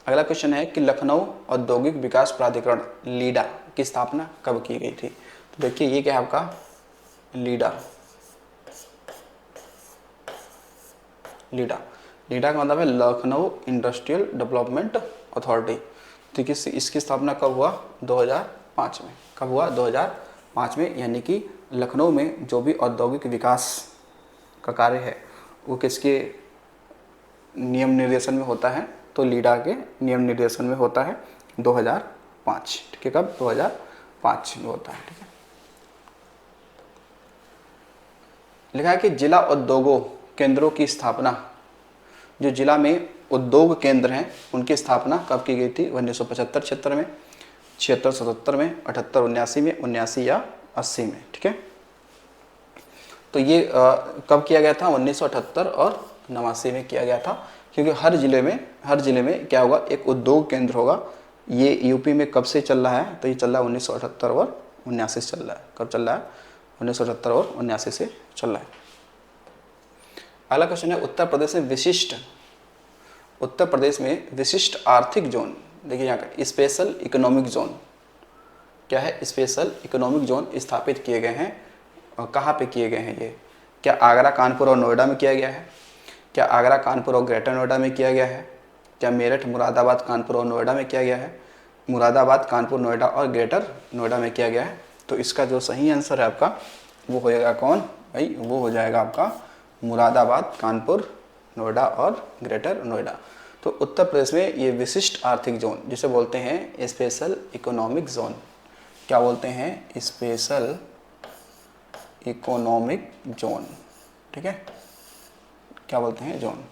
अगला क्वेश्चन है कि लखनऊ औद्योगिक विकास प्राधिकरण लीडा की स्थापना कब की गई थी। तो देखिए ये क्या है आपका, लीडा, लीडा, लीडा का मतलब है लखनऊ इंडस्ट्रियल डेवलपमेंट अथॉरिटी। तो इसकी स्थापना कब हुआ, 2005 में। कब हुआ, 2005 में, यानी कि लखनऊ में जो भी औद्योगिक विकास का कार्य है वो किसके नियम निर्देशन में होता है, तो लीडा के नियम निर्देशन में होता है 2005, ठीक है। कब, 2005 में होता है, ठीक है। लिखा है कि जिला उद्योगों केंद्रों की स्थापना, जो जिला में उद्योग केंद्र हैं उनकी स्थापना कब की गई थी, 1975 क्षेत्र में, 76, 77 में, 78, 79 में, 79 या 80 में, ठीक है। तो ये कब किया गया था, 1978 और 89 में किया गया था, क्योंकि हर जिले में क्या होगा, एक उद्योग केंद्र होगा। ये यूपी में कब से चल रहा है, तो ये चल रहा है 1978 और 79 से चल रहा है। कब चल रहा है, 1978 और 79 से चल रहा है। अगला क्वेश्चन है, उत्तर प्रदेश में विशिष्ट आर्थिक जोन, देखिए यहाँ का स्पेशल इकोनॉमिक जोन क्या है, स्पेशल इकोनॉमिक जोन स्थापित किए गए हैं, और कहाँ पे किए गए हैं ये, क्या आगरा, कानपुर और नोएडा में किया गया है, क्या आगरा, कानपुर और ग्रेटर नोएडा में किया गया है, क्या मेरठ, मुरादाबाद, कानपुर और नोएडा में किया गया है, मुरादाबाद, कानपुर, नोएडा और ग्रेटर नोएडा में किया गया है। तो इसका जो सही आंसर है आपका वो हो जाएगा कौन भाई, वो हो जाएगा आपका मुरादाबाद, कानपुर, नोएडा और ग्रेटर नोएडा। तो उत्तर प्रदेश में ये विशिष्ट आर्थिक जोन जिसे बोलते हैं स्पेशल इकोनॉमिक जोन, क्या बोलते हैं, स्पेशल इकोनॉमिक जोन, ठीक है, क्या बोलते हैं, जोन।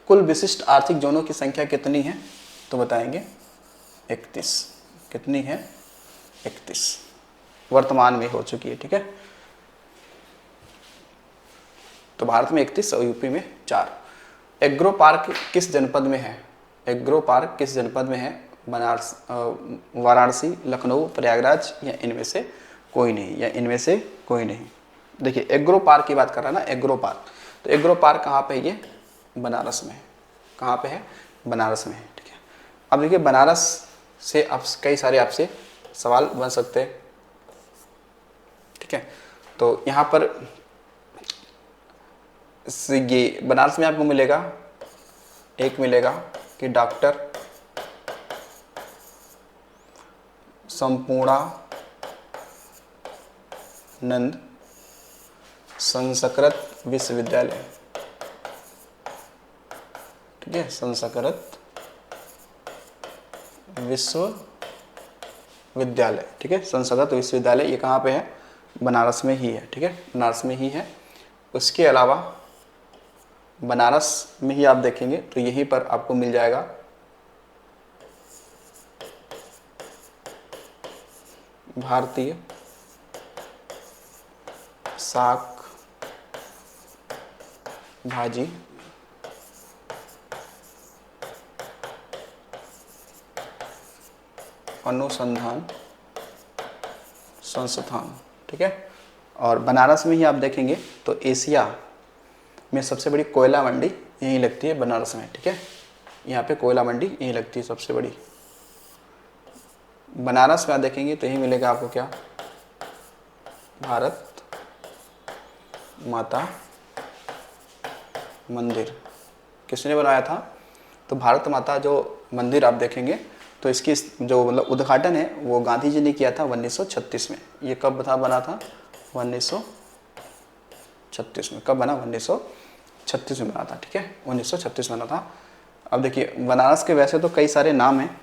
कुल विशिष्ट आर्थिक जोनों की संख्या कितनी है, तो बताएंगे 31। कितनी है, 31 वर्तमान में हो चुकी है, ठीक है। तो भारत में 31 और यूपी में 4। एग्रो पार्क किस जनपद में है, एग्रो पार्क किस जनपद में है, बनारस, वाराणसी, लखनऊ, प्रयागराज या इनमें से कोई नहीं, या इनमें से कोई नहीं। देखिए एग्रो पार्क की बात कर रहा है ना, एग्रो पार्क, तो एग्रो पार्क कहाँ पे है, ये बनारस में है। कहाँ पे है, बनारस में है, ठीक है। अब देखिए बनारस से आप कई सारे आपसे सवाल बन सकते हैं ठीक है। तो यहाँ पर ये बनारस में आपको मिलेगा, एक मिलेगा कि डॉक्टर संपूर्णानंद संस्कृत विश्वविद्यालय, ठीक है, संस्कृत विश्वविद्यालय, ठीक है, संस्कृत विश्वविद्यालय। ये कहाँ पे है? बनारस में ही है, ठीक है, बनारस में ही है। उसके अलावा बनारस में ही आप देखेंगे तो यहीं पर आपको मिल जाएगा भारतीय शाक भाजी अनुसंधान संस्थान, ठीक है। और बनारस में ही आप देखेंगे तो एशिया में सबसे बड़ी कोयला मंडी यहीं लगती है बनारस में, ठीक है। यहाँ पे कोयला मंडी यहीं लगती है सबसे बड़ी। बनारस में आप देखेंगे तो यही मिलेगा आपको क्या? भारत माता मंदिर। किसने बनाया था? तो भारत माता जो मंदिर आप देखेंगे तो इसकी जो मतलब उद्घाटन है वो गांधी जी ने किया था 1936 में। ये कब था बना था? 1936 में। कब बना? 1936 में बना था, ठीक है, 1936 में बना था। अब देखिए बनारस के वैसे तो कई सारे नाम हैं,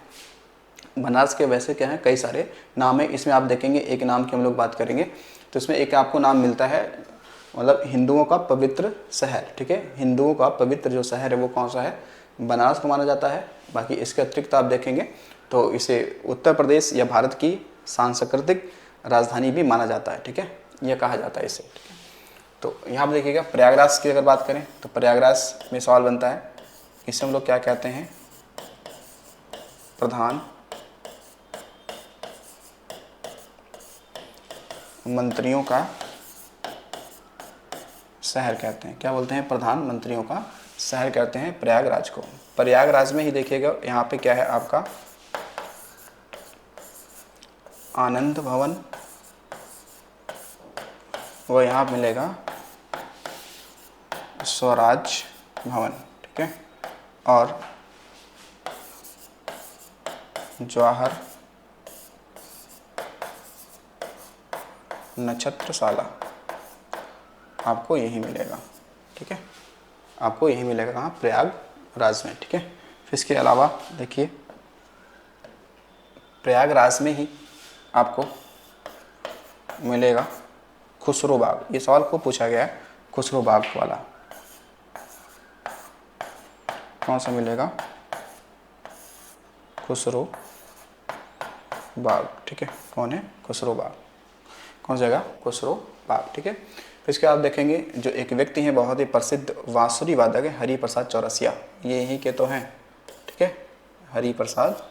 बनारस के वैसे क्या है, कई सारे नाम है। इसमें आप देखेंगे एक नाम की हम लोग बात करेंगे तो इसमें एक आपको नाम मिलता है मतलब हिंदुओं का पवित्र शहर, ठीक है, हिंदुओं का पवित्र जो शहर है वो कौन सा है? बनारस को माना जाता है। बाकी इसके अतिरिक्त आप देखेंगे तो इसे उत्तर प्रदेश या भारत की सांस्कृतिक राजधानी भी माना जाता है, ठीक है, यह कहा जाता है इसे, ठीक है। तो यहाँ पर देखिएगा प्रयागराज की अगर बात करें तो प्रयागराज में सवाल बनता है, इसे हम लोग क्या कहते हैं? प्रधान मंत्रियों का शहर कहते हैं। क्या बोलते हैं? प्रधानमंत्रियों का शहर कहते हैं प्रयागराज को। प्रयागराज में ही देखिएगा यहाँ पे क्या है आपका? आनंद भवन, वो यहाँ मिलेगा स्वराज भवन, ठीक है, और जवाहर नक्षत्रशाला आपको यही मिलेगा, ठीक है, आपको यही मिलेगा कहाँ? प्रयागराज में, ठीक है। फिर इसके अलावा देखिए प्रयागराज में ही आपको मिलेगा खुसरो बाग। ये सवाल को पूछा गया है, खुसरो बाग वाला कौन सा मिलेगा? खुसरो बाग, ठीक है, कौन है? खुसरो बाग। कौन सा जगह? खुसरो बाग, ठीक है। फिर इसके आप देखेंगे जो एक व्यक्ति हैं बहुत ही प्रसिद्ध बांसुरी वादक है हरिप्रसाद चौरसिया, ये यहीं के तो हैं, ठीक है, हरिप्रसाद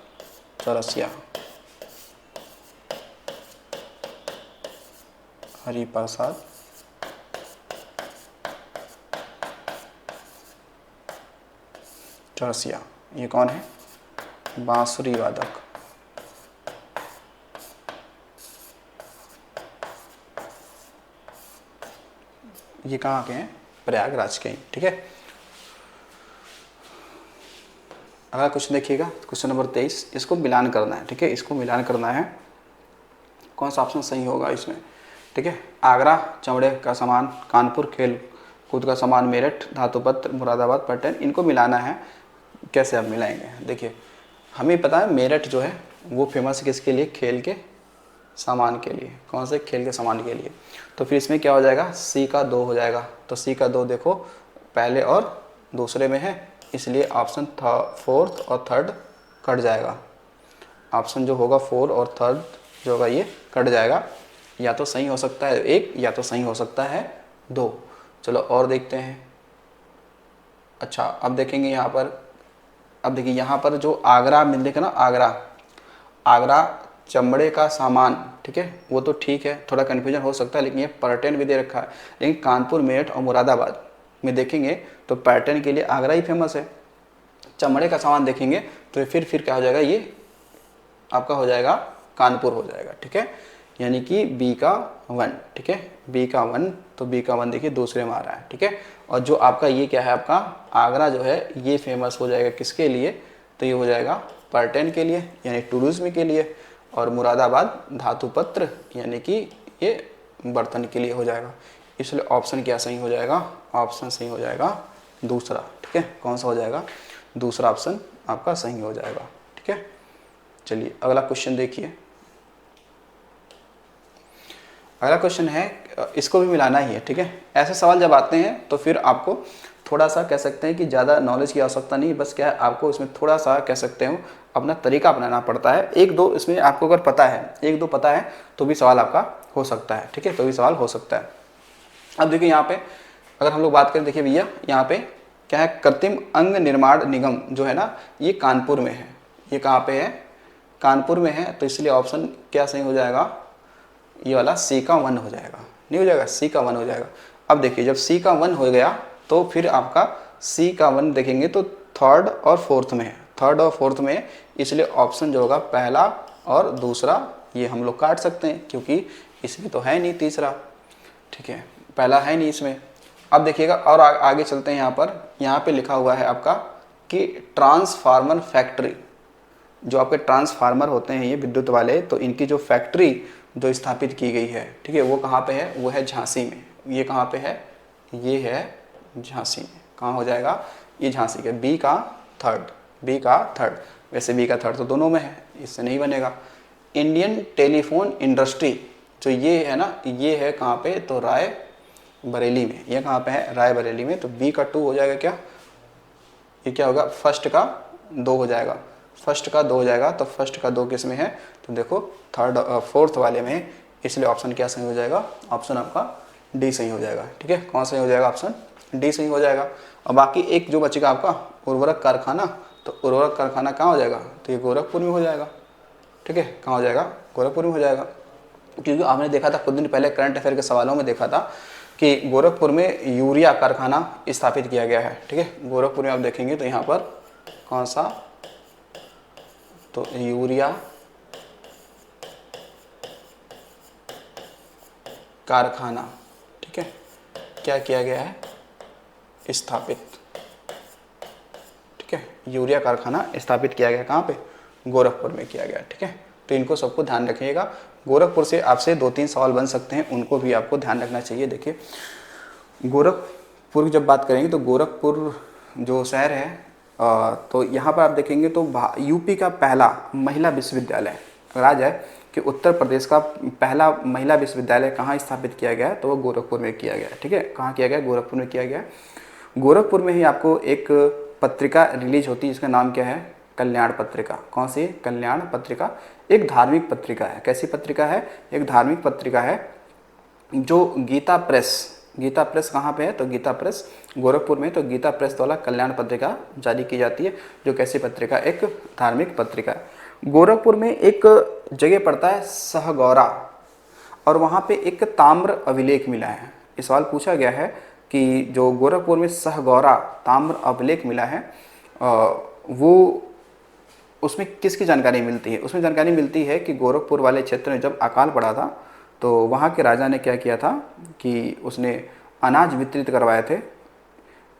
चौरसिया, हरिप्रसाद चौरसिया, ये कौन है? बांसुरी वादक। ये कहाँ के हैं? प्रयागराज के हैं, ठीक है। अगला क्वेश्चन देखिएगा, क्वेश्चन नंबर 23, इसको मिलान करना है, ठीक है, इसको मिलान करना है। कौन सा ऑप्शन सही होगा इसमें? ठीक है, आगरा चमड़े का सामान, कानपुर खेल कूद का सामान, मेरठ धातुपत्र, मुरादाबाद पट्टन, इनको मिलाना है। कैसे आप मिलाएंगे? देखिए हमें पता है मेरठ जो है वो फेमस है किसके लिए? खेल के सामान के लिए। कौन से? खेल के सामान के लिए। तो फिर इसमें क्या हो जाएगा? सी का 2 हो जाएगा। तो सी का 2 देखो पहले और दूसरे में है, इसलिए ऑप्शन 4th और 3rd कट जाएगा। ऑप्शन जो होगा 4 और 3rd जो होगा ये कट जाएगा। या तो सही हो सकता है 1 या तो सही हो सकता है 2। चलो और देखते हैं। अच्छा अब देखेंगे यहाँ पर, अब देखिए यहाँ पर जो आगरा मिलने ना, आगरा चमड़े का सामान, ठीक है, वो तो ठीक है, थोड़ा कन्फ्यूजन हो सकता है, लेकिन ये पैटर्न भी दे रखा है। लेकिन कानपुर मेरठ और मुरादाबाद में देखेंगे तो पैटर्न के लिए आगरा ही फेमस है। चमड़े का सामान देखेंगे तो फिर क्या हो जाएगा? ये आपका हो जाएगा कानपुर हो जाएगा, ठीक है। यानी कि बी का 1, ठीक है, बी का 1, तो बी का 1 देखिए दूसरे में आ रहा है, ठीक है। और जो आपका ये क्या है, आपका आगरा जो है ये फेमस हो जाएगा किसके लिए, तो ये हो जाएगा पर्यटन के लिए यानी टूरिज्म के लिए, और मुरादाबाद धातु पत्र यानी कि ये बर्तन के लिए हो जाएगा। इसलिए ऑप्शन क्या सही हो जाएगा, ऑप्शन सही हो जाएगा दूसरा, ठीक है। कौन सा हो जाएगा, दूसरा ऑप्शन आपका सही हो जाएगा, ठीक है। चलिए अगला क्वेश्चन देखिए। अगला क्वेश्चन है, इसको भी मिलाना ही है, ठीक है। ऐसे सवाल जब आते हैं तो फिर आपको थोड़ा सा कह सकते हैं कि ज़्यादा नॉलेज की आवश्यकता नहीं, बस क्या है आपको इसमें थोड़ा सा कह सकते हो अपना तरीका अपनाना पड़ता है। एक दो इसमें आपको अगर पता है, एक दो पता है तो भी सवाल आपका हो सकता है, ठीक है, तो भी सवाल हो सकता है। अब देखिए यहाँ पे अगर हम लोग बात करें, देखिए भैया यहाँ पे क्या है, कृत्रिम अंग निर्माण निगम जो है ना ये कानपुर में है। ये कहाँ पे है, कानपुर में है, तो इसलिए ऑप्शन क्या सही हो जाएगा, ये वाला सी का 1 हो जाएगा, नहीं हो जाएगा, सी का 1 हो जाएगा। अब देखिए जब सी का 1 हो गया तो फिर आपका सी का 1 देखेंगे तो थर्ड और फोर्थ में है, थर्ड और फोर्थ में, इसलिए ऑप्शन जो होगा पहला और दूसरा ये हम लोग काट सकते हैं क्योंकि इसमें तो है नहीं तीसरा, ठीक है, पहला है नहीं इसमें। अब देखिएगा और आगे चलते हैं, यहाँ पे लिखा हुआ है आपका कि ट्रांसफार्मर फैक्ट्री, जो आपके ट्रांसफार्मर होते हैं ये विद्युत वाले, तो इनकी जो फैक्ट्री जो स्थापित की गई है, ठीक है, वो कहाँ पे है, वो है झांसी में। ये कहाँ पे है, ये है झांसी में। कहाँ हो जाएगा, ये झांसी के, बी का थर्ड, बी का थर्ड। वैसे बी का थर्ड तो दोनों में है, इससे नहीं बनेगा। इंडियन टेलीफोन इंडस्ट्री जो ये है ना, ये है कहाँ पे, तो राय बरेली में। ये कहाँ पे है, राय बरेली में। तो बी का 2 हो जाएगा क्या, ये क्या होगा, फर्स्ट का 2 हो जाएगा, फर्स्ट का 2 हो जाएगा। तो फर्स्ट का 2 किस में है, तो देखो थर्ड फोर्थ वाले में, इसलिए ऑप्शन क्या सही हो जाएगा, ऑप्शन आपका डी सही हो जाएगा, ठीक है। कौन सही हो जाएगा, ऑप्शन डी सही हो जाएगा। और बाकी एक जो बचेगा आपका उर्वरक कारखाना, तो उर्वरक कारखाना कहाँ हो जाएगा, तो ये गोरखपुर में हो जाएगा, ठीक है। कहाँ हो जाएगा, गोरखपुर में हो जाएगा, क्योंकि आपने देखा था कुछ दिन पहले करंट अफेयर के सवालों में देखा था कि गोरखपुर में यूरिया कारखाना स्थापित किया गया है, ठीक है। गोरखपुर में आप देखेंगे तो यहाँ पर कौन सा, तो यूरिया कारखाना, ठीक है, क्या किया गया है, स्थापित, ठीक है, यूरिया कारखाना स्थापित किया गया कहाँ पे, गोरखपुर में किया गया, ठीक है। तो इनको सबको ध्यान रखिएगा। गोरखपुर से आपसे 2-3 सवाल बन सकते हैं, उनको भी आपको ध्यान रखना चाहिए। देखिए गोरखपुर की जब बात करेंगे तो गोरखपुर जो शहर है, तो यहाँ पर आप देखेंगे तो यूपी का पहला महिला विश्वविद्यालय, अगर आ जाए कि उत्तर प्रदेश का पहला महिला विश्वविद्यालय कहाँ स्थापित किया गया है, तो वो गोरखपुर में किया गया है, ठीक है। कहाँ किया गया, गोरखपुर में किया गया है। गोरखपुर में ही आपको एक पत्रिका रिलीज होती है, इसका नाम क्या है, कल्याण पत्रिका। कौन सी, कल्याण पत्रिका। एक धार्मिक पत्रिका है, कैसी पत्रिका है, एक धार्मिक पत्रिका है। जो गीता प्रेस, गीता प्रेस कहाँ पे है, तो गीता प्रेस गोरखपुर में। तो गीता प्रेस द्वारा कल्याण पत्रिका जारी की जाती है, जो कैसी पत्रिका, एक धार्मिक पत्रिका है। गोरखपुर में एक जगह पड़ता है सहगौरा, और वहाँ पे एक ताम्र अभिलेख मिला है। इस सवाल पूछा गया है कि जो गोरखपुर में सहगौरा ताम्र अभिलेख मिला है, वो उसमें किसकी जानकारी मिलती है, उसमें जानकारी मिलती है कि गोरखपुर वाले क्षेत्र में जब अकाल पड़ा था तो वहाँ के राजा ने क्या किया था कि उसने अनाज वितरित करवाए थे,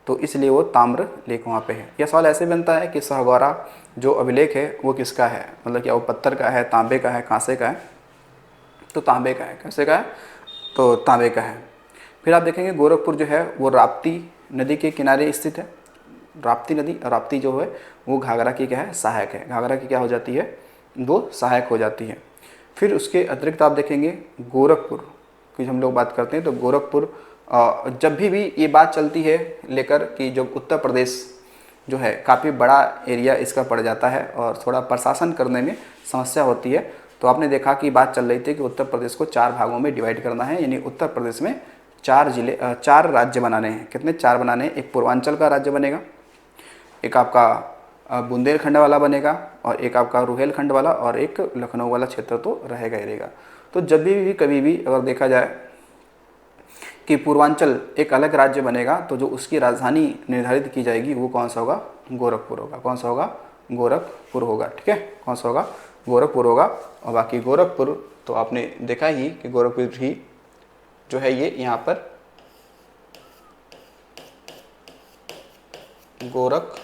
तो इसलिए वो ताम्र लेख वहाँ पे है। यह सवाल ऐसे बनता है कि सहगौरा जो अभिलेख है वो किसका है, मतलब क्या वो पत्थर का है, तांबे का है, कांसे का है, तो तांबे का है। कैसे का है, तो तांबे का है। फिर आप देखेंगे गोरखपुर जो है वो राप्ती नदी के किनारे स्थित है। राप्ती नदी, राप्ती जो है वो घाघरा की क्या है, सहायक है। घाघरा की क्या हो जाती है, वो सहायक हो जाती है। फिर उसके अतिरिक्त आप देखेंगे गोरखपुर की हम लोग बात करते हैं तो गोरखपुर जब भी ये बात चलती है लेकर कि जब उत्तर प्रदेश जो है काफ़ी बड़ा एरिया इसका पड़ जाता है और थोड़ा प्रशासन करने में समस्या होती है, तो आपने देखा कि बात चल रही थी कि उत्तर प्रदेश को 4 भागों में डिवाइड करना है, यानी उत्तर प्रदेश में 4 राज्य बनाने हैं। कितने, 4 बनाने हैं। एक पूर्वांचल का राज्य बनेगा, एक आपका बुंदेलखंड वाला बनेगा, और एक आपका रुहेलखंड वाला, और एक लखनऊ वाला क्षेत्र तो रहेगा ही रहेगा। तो जब भी कभी भी अगर देखा जाए कि पूर्वांचल एक अलग राज्य बनेगा तो जो उसकी राजधानी निर्धारित की जाएगी वो कौन सा होगा, गोरखपुर होगा। कौन सा होगा, गोरखपुर होगा, ठीक है। कौन सा होगा, गोरखपुर होगा। और बाकी गोरखपुर तो आपने देखा ही कि गोरखपुर ही जो है ये यहाँ पर गोरखनाथ,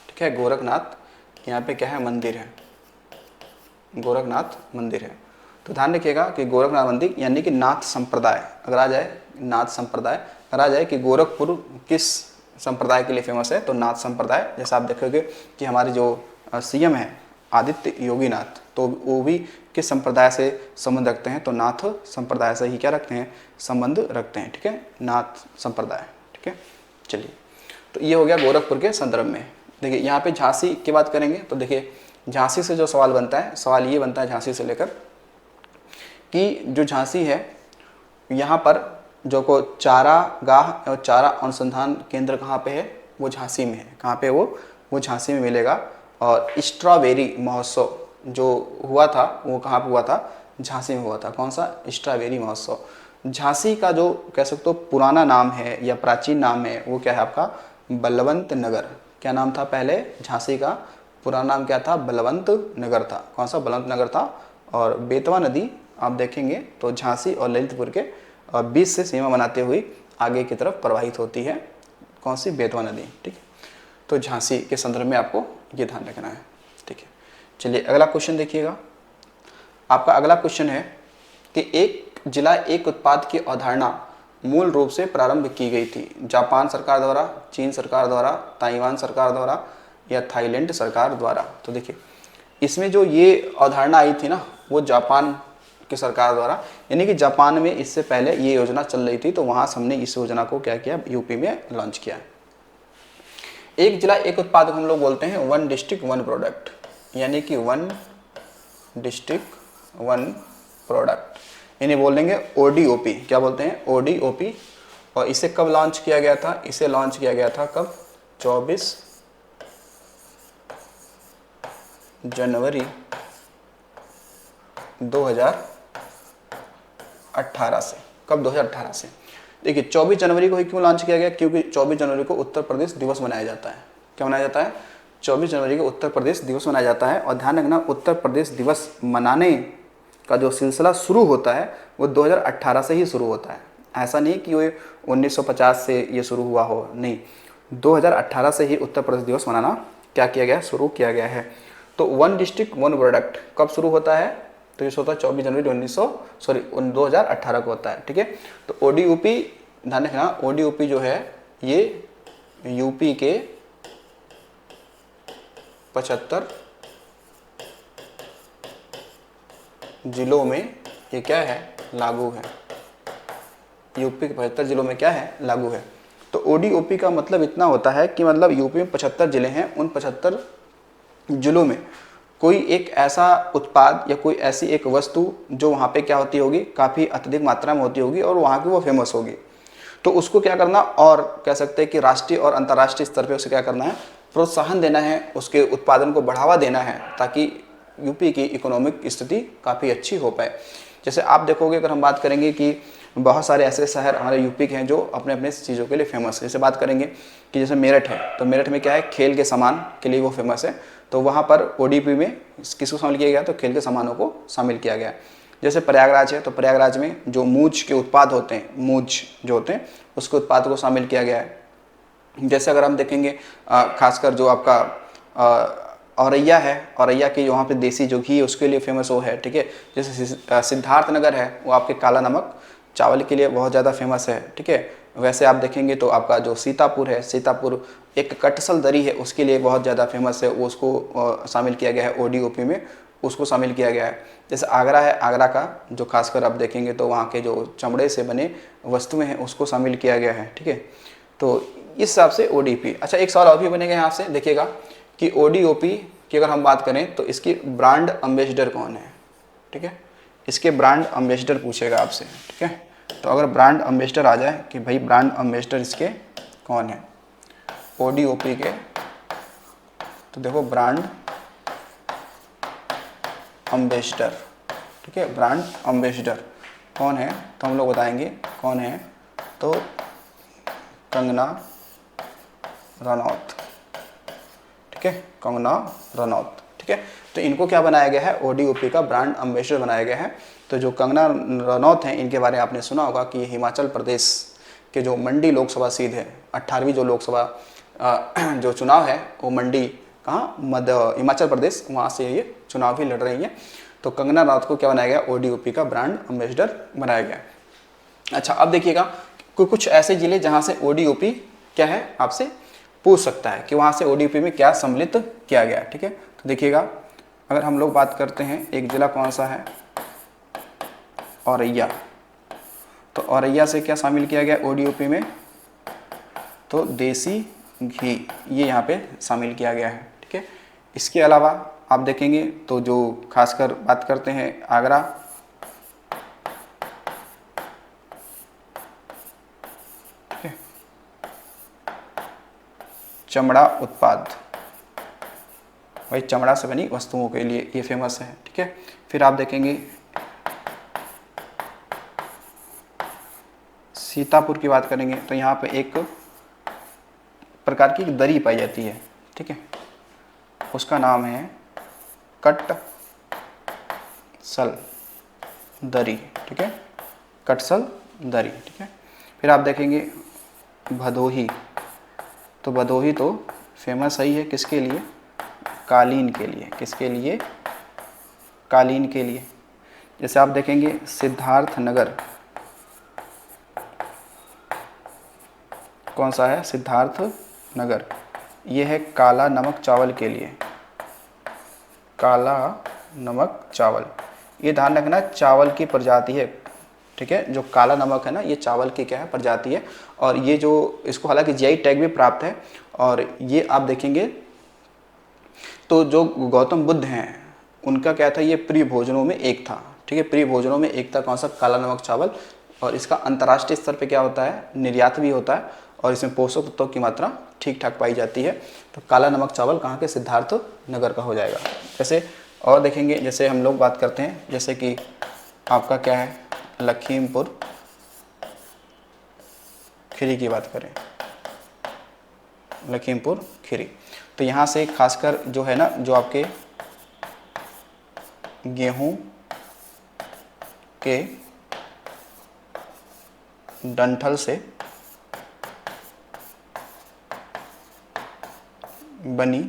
ठीक है, गोरखनाथ यहाँ पे क्या है, मंदिर है, गोरखनाथ मंदिर है। तो ध्यान रखिएगा कि गोरखनाथ मंदिर यानी कि नाथ संप्रदाय अगर आ जाए, नाथ संप्रदाय अगर आ जाए कि गोरखपुर किस संप्रदाय के लिए फेमस है, तो नाथ संप्रदाय। जैसे आप देखोगे कि हमारे जो सीएम है आदित्य योगीनाथ, तो वो भी किस संप्रदाय से संबंध रखते हैं, तो नाथ संप्रदाय से ही क्या रखते हैं, संबंध रखते हैं, ठीक है, नाथ संप्रदाय, ठीक है। चलिए, तो ये हो गया गोरखपुर के संदर्भ में। देखिए यहाँ पे झांसी की बात करेंगे तो देखिए झांसी से जो सवाल बनता है, सवाल ये बनता है झांसी से लेकर कि जो झांसी है यहाँ पर जो को चारागाह और चारा अनुसंधान केंद्र कहाँ पे है, वो झांसी में है। कहाँ पे वो झांसी में मिलेगा। और स्ट्रॉबेरी महोत्सव जो हुआ था वो कहाँ पे हुआ था, झांसी में हुआ था। कौन सा, स्ट्रॉबेरी महोत्सव। झांसी का जो कह सकते हो पुराना नाम है या प्राचीन नाम है वो क्या है आपका, बलवंत नगर। क्या नाम था पहले, झांसी का पुराना नाम क्या था, बलवंत नगर था। कौन सा, बलवंत नगर था। और बेतवा नदी आप देखेंगे तो झांसी और ललितपुर के बीच से सीमा बनाते हुए आगे की तरफ प्रवाहित होती है। कौन सी, बेतवा नदी, ठीक है। तो झांसी के संदर्भ में आपको ये ध्यान रखना है, ठीक है। चलिए अगला क्वेश्चन देखिएगा। आपका अगला क्वेश्चन है कि एक जिला एक उत्पाद की अवधारणा मूल रूप से प्रारंभ की गई थी जापान सरकार द्वारा, चीन सरकार द्वारा, ताइवान सरकार द्वारा या थाईलैंड सरकार द्वारा। तो देखिए इसमें जो ये अवधारणा आई थी ना, वो जापान की सरकार द्वारा, यानी कि जापान में इससे पहले ये योजना चल रही थी, तो वहाँ से हमने इस योजना को क्या किया, यूपी में लॉन्च किया। एक जिला एक उत्पाद हम लोग बोलते हैं वन डिस्ट्रिक्ट वन प्रोडक्ट, यानी कि वन डिस्ट्रिक्ट वन प्रोडक्ट, इन्हें बोलेंगे ओडीओपी। क्या बोलते हैं, ओडीओपी। और इसे कब लॉन्च किया गया था, इसे लॉन्च किया गया था कब, 24 जनवरी 2018 से। कब, 2018 से। देखिए 24 जनवरी को ही क्यों लॉन्च किया गया, क्योंकि 24 जनवरी को उत्तर प्रदेश दिवस मनाया जाता है। क्या मनाया जाता है, 24 जनवरी को उत्तर प्रदेश दिवस मनाया जाता है। और ध्यान रखना, उत्तर प्रदेश दिवस मनाने का जो सिलसिला शुरू होता है वो 2018 से ही शुरू होता है। ऐसा नहीं कि वो 1950 से ये शुरू हुआ हो, नहीं, 2018 से ही उत्तर प्रदेश दिवस मनाना क्या किया गया, शुरू किया गया है। तो वन डिस्ट्रिक्ट वन प्रोडक्ट कब शुरू होता है, तो ये होता है 24 जनवरी 2018 को होता है, ठीक है। तो ओडीओपी ध्यान रखना, ओडीओपी जो है ये यूपी के 75 जिलों में ये क्या है, लागू है। यूपी के 75 जिलों में क्या है, लागू है। तो ओडीओपी का मतलब इतना होता है कि मतलब यूपी में 75 जिले हैं, उन 75 जिलों में कोई एक ऐसा उत्पाद या कोई ऐसी एक वस्तु जो वहाँ पे क्या होती होगी, काफ़ी अत्यधिक मात्रा में होती होगी और वहाँ की वो फेमस होगी, तो उसको क्या करना, और कह सकते हैं कि राष्ट्रीय और अंतर्राष्ट्रीय स्तर पे उसे क्या करना है, प्रोत्साहन देना है, उसके उत्पादन को बढ़ावा देना है, ताकि यूपी की इकोनॉमिक स्थिति काफ़ी अच्छी हो पाए। जैसे आप देखोगे, अगर हम बात करेंगे कि बहुत सारे ऐसे शहर हमारे यूपी के हैं जो अपने अपने चीज़ों के लिए फेमस है। जैसे बात करेंगे कि जैसे मेरठ है, तो मेरठ में क्या है, खेल के सामान के लिए वो फेमस है, तो वहाँ पर ओडीपी में किसको शामिल किया गया, तो खेल के सामानों को शामिल किया गया। जैसे प्रयागराज है, तो प्रयागराज में जो मूंछ के उत्पाद होते हैं, मूंछ जो होते हैं उसके उत्पाद को शामिल किया गया है। जैसे अगर हम देखेंगे खासकर जो आपका औरैया है, औरैया की वहाँ पे देसी जो घी है उसके लिए फेमस वो है, ठीक है। जैसे सिद्धार्थनगर है, वो आपके काला नमक चावल के लिए बहुत ज़्यादा फेमस है, ठीक है। वैसे आप देखेंगे तो आपका जो सीतापुर है, सीतापुर एक कटसल दरी है उसके लिए बहुत ज़्यादा फेमस है, वो उसको शामिल किया गया है ओडीओपी में, उसको शामिल किया गया है। जैसे आगरा है, आगरा का जो खासकर आप देखेंगे तो वहाँ के जो चमड़े से बने वस्तुएं हैं उसको शामिल किया गया है, ठीक है। तो इस हिसाब से ओडीपी। अच्छा, एक सवाल और भी बनेगा यहाँ से, देखिएगा कि ओडीओपी की अगर हम बात करें तो इसकी ब्रांड एम्बेसडर कौन है, ठीक है। इसके ब्रांड एम्बेसडर पूछेगा आपसे, ठीक है। तो अगर ब्रांड एम्बेसडर आ जाए कि भाई ब्रांड एम्बेसडर इसके कौन है ओडीओपी के, तो देखो ब्रांड एम्बेसडर, ठीक है। ब्रांड एम्बेसडर कौन है, तो हम लोग बताएंगे कौन है, तो कंगना रनौत, ठीक है, कंगना रनौत, ठीक है। ठीक है। तो इनको क्या बनाया गया है, ODOP का ब्रांड एम्बेसडर बनाया गया है। तो जो कंगना रनौत हैं, इनके बारे में आपने सुना होगा कि हिमाचल प्रदेश के जो मंडी लोकसभा सीट है, 18वीं जो लोकसभा जो चुनाव है वो मंडी कहाँ, हिमाचल प्रदेश, वहाँ से ये चुनाव भी लड़ रही है। तो कंगना रनौत को क्या बनाया गया, ODOP का ब्रांड एम्बेसडर बनाया गया। अच्छा, अब देखिएगा कुछ ऐसे जिले जहाँ से ODOP क्या है आपसे पूछ सकता है कि वहाँ से ODOP में क्या सम्मिलित किया गया। ठीक है, तो देखिएगा अगर हम लोग बात करते हैं, एक जिला कौन सा है, औरैया। तो औरैया से क्या शामिल किया गया ODOP में, तो देसी घी, ये यहाँ पे शामिल किया गया है। ठीक है, इसके अलावा आप देखेंगे तो जो खासकर बात करते हैं आगरा, ठीक है, चमड़ा उत्पाद, भाई चमड़ा से बनी वस्तुओं के लिए ये फेमस है। ठीक है, फिर आप देखेंगे सीतापुर की बात करेंगे तो यहाँ पे एक प्रकार की दरी पाई जाती है। ठीक है, उसका नाम है कटसल दरी। ठीक है, कटसल दरी। ठीक है, फिर आप देखेंगे भदोही। तो भदोही तो फेमस ही है किसके लिए, कालीन के लिए। किसके लिए, कालीन के लिए। जैसे आप देखेंगे सिद्धार्थनगर, कौन सा है, सिद्धार्थनगर, ये है काला नमक चावल के लिए। काला नमक चावल, ये ध्यान रखना चावल की प्रजाति है। ठीक है, जो काला नमक है ना, ये चावल की क्या है, प्रजाति है। और ये जो इसको हालांकि GI टैग भी प्राप्त है। और ये आप देखेंगे तो जो गौतम बुद्ध हैं उनका क्या था, ये प्रिय भोजनों में एक था। ठीक है, प्रिय भोजनों में एक था कौन सा, काला नमक चावल। और इसका अंतर्राष्ट्रीय स्तर पे क्या होता है, निर्यात भी होता है और इसमें पोषक तत्वों की मात्रा ठीक ठाक पाई जाती है। तो काला नमक चावल कहाँ के, सिद्धार्थ नगर का हो जाएगा। जैसे और देखेंगे, जैसे हम लोग बात करते हैं, जैसे कि आपका क्या है, लखीमपुर खीरी की बात करें, लखीमपुर खीरी। तो यहाँ से खासकर जो है ना, जो आपके गेहूं के डंठल से बनी,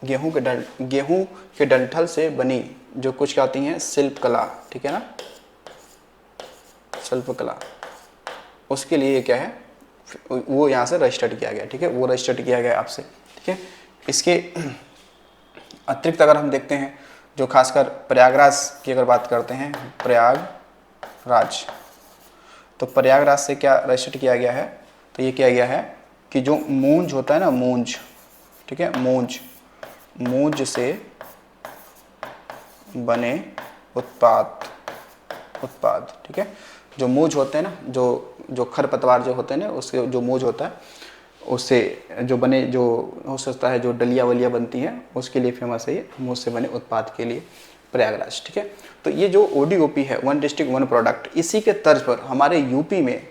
गेहूं के डंठल से बनी जो कुछ क्या होती हैं, शिल्प कला। ठीक है ना, शिल्प कला, उसके लिए क्या है, वो यहाँ से रजिस्टर्ड किया गया। ठीक है, वो रजिस्टर्ड किया गया आपसे। ठीक है, इसके अतिरिक्त अगर हम देखते हैं, जो खासकर प्रयागराज की अगर बात करते हैं, प्रयागराज, तो प्रयागराज से क्या रजिस्टर्ड किया गया है, तो ये किया गया है कि जो मूंज होता है ना, मूंज, ठीक है, मूंज से बने उत्पाद। ठीक है, जो मूंज होते हैं ना, जो खरपतवार जो होते हैं ना, उसके जो मूंज होता है उससे जो बने, जो हो सकता है जो डलिया वलिया बनती हैं, उसके लिए फेमस है ये मूंज से बने उत्पाद के लिए प्रयागराज। ठीक है, तो ये जो ODOP है, वन डिस्ट्रिक्ट वन प्रोडक्ट, इसी के तर्ज पर हमारे यूपी में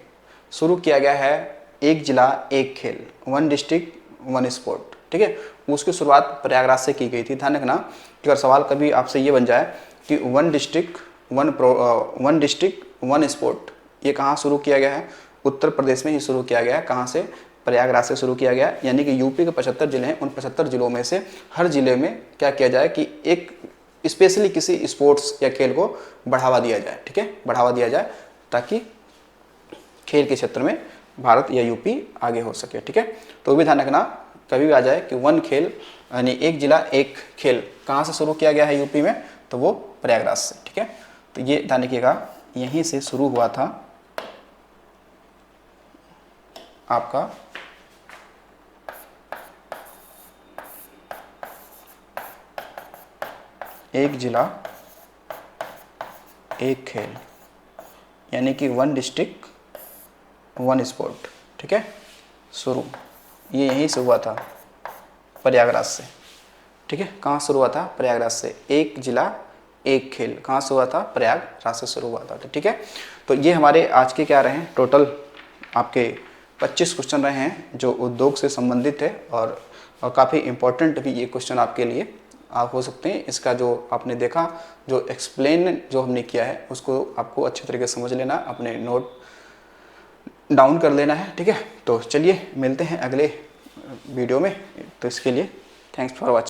शुरू किया गया है एक जिला एक खेल, वन डिस्ट्रिक्ट वन स्पोर्ट। ठीक है, उसकी शुरुआत प्रयागराज से की गई थी। ध्यान रखना कि अगर सवाल कभी आपसे ये बन जाए कि वन डिस्ट्रिक्ट वन स्पोर्ट, ये कहाँ शुरू किया गया है, उत्तर प्रदेश में ही शुरू किया गया है। कहाँ से, प्रयागराज से शुरू किया गया। यानी कि यूपी के 75 जिले हैं, उन 75 जिलों में से हर जिले में क्या किया जाए कि एक स्पेशली किसी स्पोर्ट्स या खेल को बढ़ावा दिया जाए। ठीक है, बढ़ावा दिया जाए ताकि खेल के क्षेत्र में भारत या यूपी आगे हो सके। ठीक है, तो वो भी ध्यान रखना कभी भी आ जाए कि वन खेल यानी एक जिला एक खेल कहाँ से शुरू किया गया है यूपी में, तो वो प्रयागराज से। ठीक है, तो ये ध्यान रखिएगा, यहीं से शुरू हुआ था आपका एक जिला एक खेल, यानी कि वन डिस्ट्रिक्ट वन स्पोर्ट। ठीक है, शुरू ये यहीं से हुआ था, प्रयागराज से। ठीक है, कहाँ शुरू हुआ था, प्रयागराज से। एक जिला एक खेल कहाँ से हुआ था, प्रयागराज से शुरू हुआ था। ठीक है, तो ये हमारे आज के क्या रहे हैं, टोटल आपके 25 क्वेश्चन रहे हैं जो उद्योग से संबंधित है, और काफ़ी इम्पोर्टेंट भी ये क्वेश्चन आपके लिए आप हो सकते हैं। इसका जो आपने देखा, जो एक्सप्लेन जो हमने किया है उसको आपको अच्छे तरीके से समझ लेना, अपने नोट डाउन कर लेना है, ठीक है। तो चलिए मिलते हैं अगले वीडियो में, तो इसके लिए थैंक्स फॉर वॉचिंग।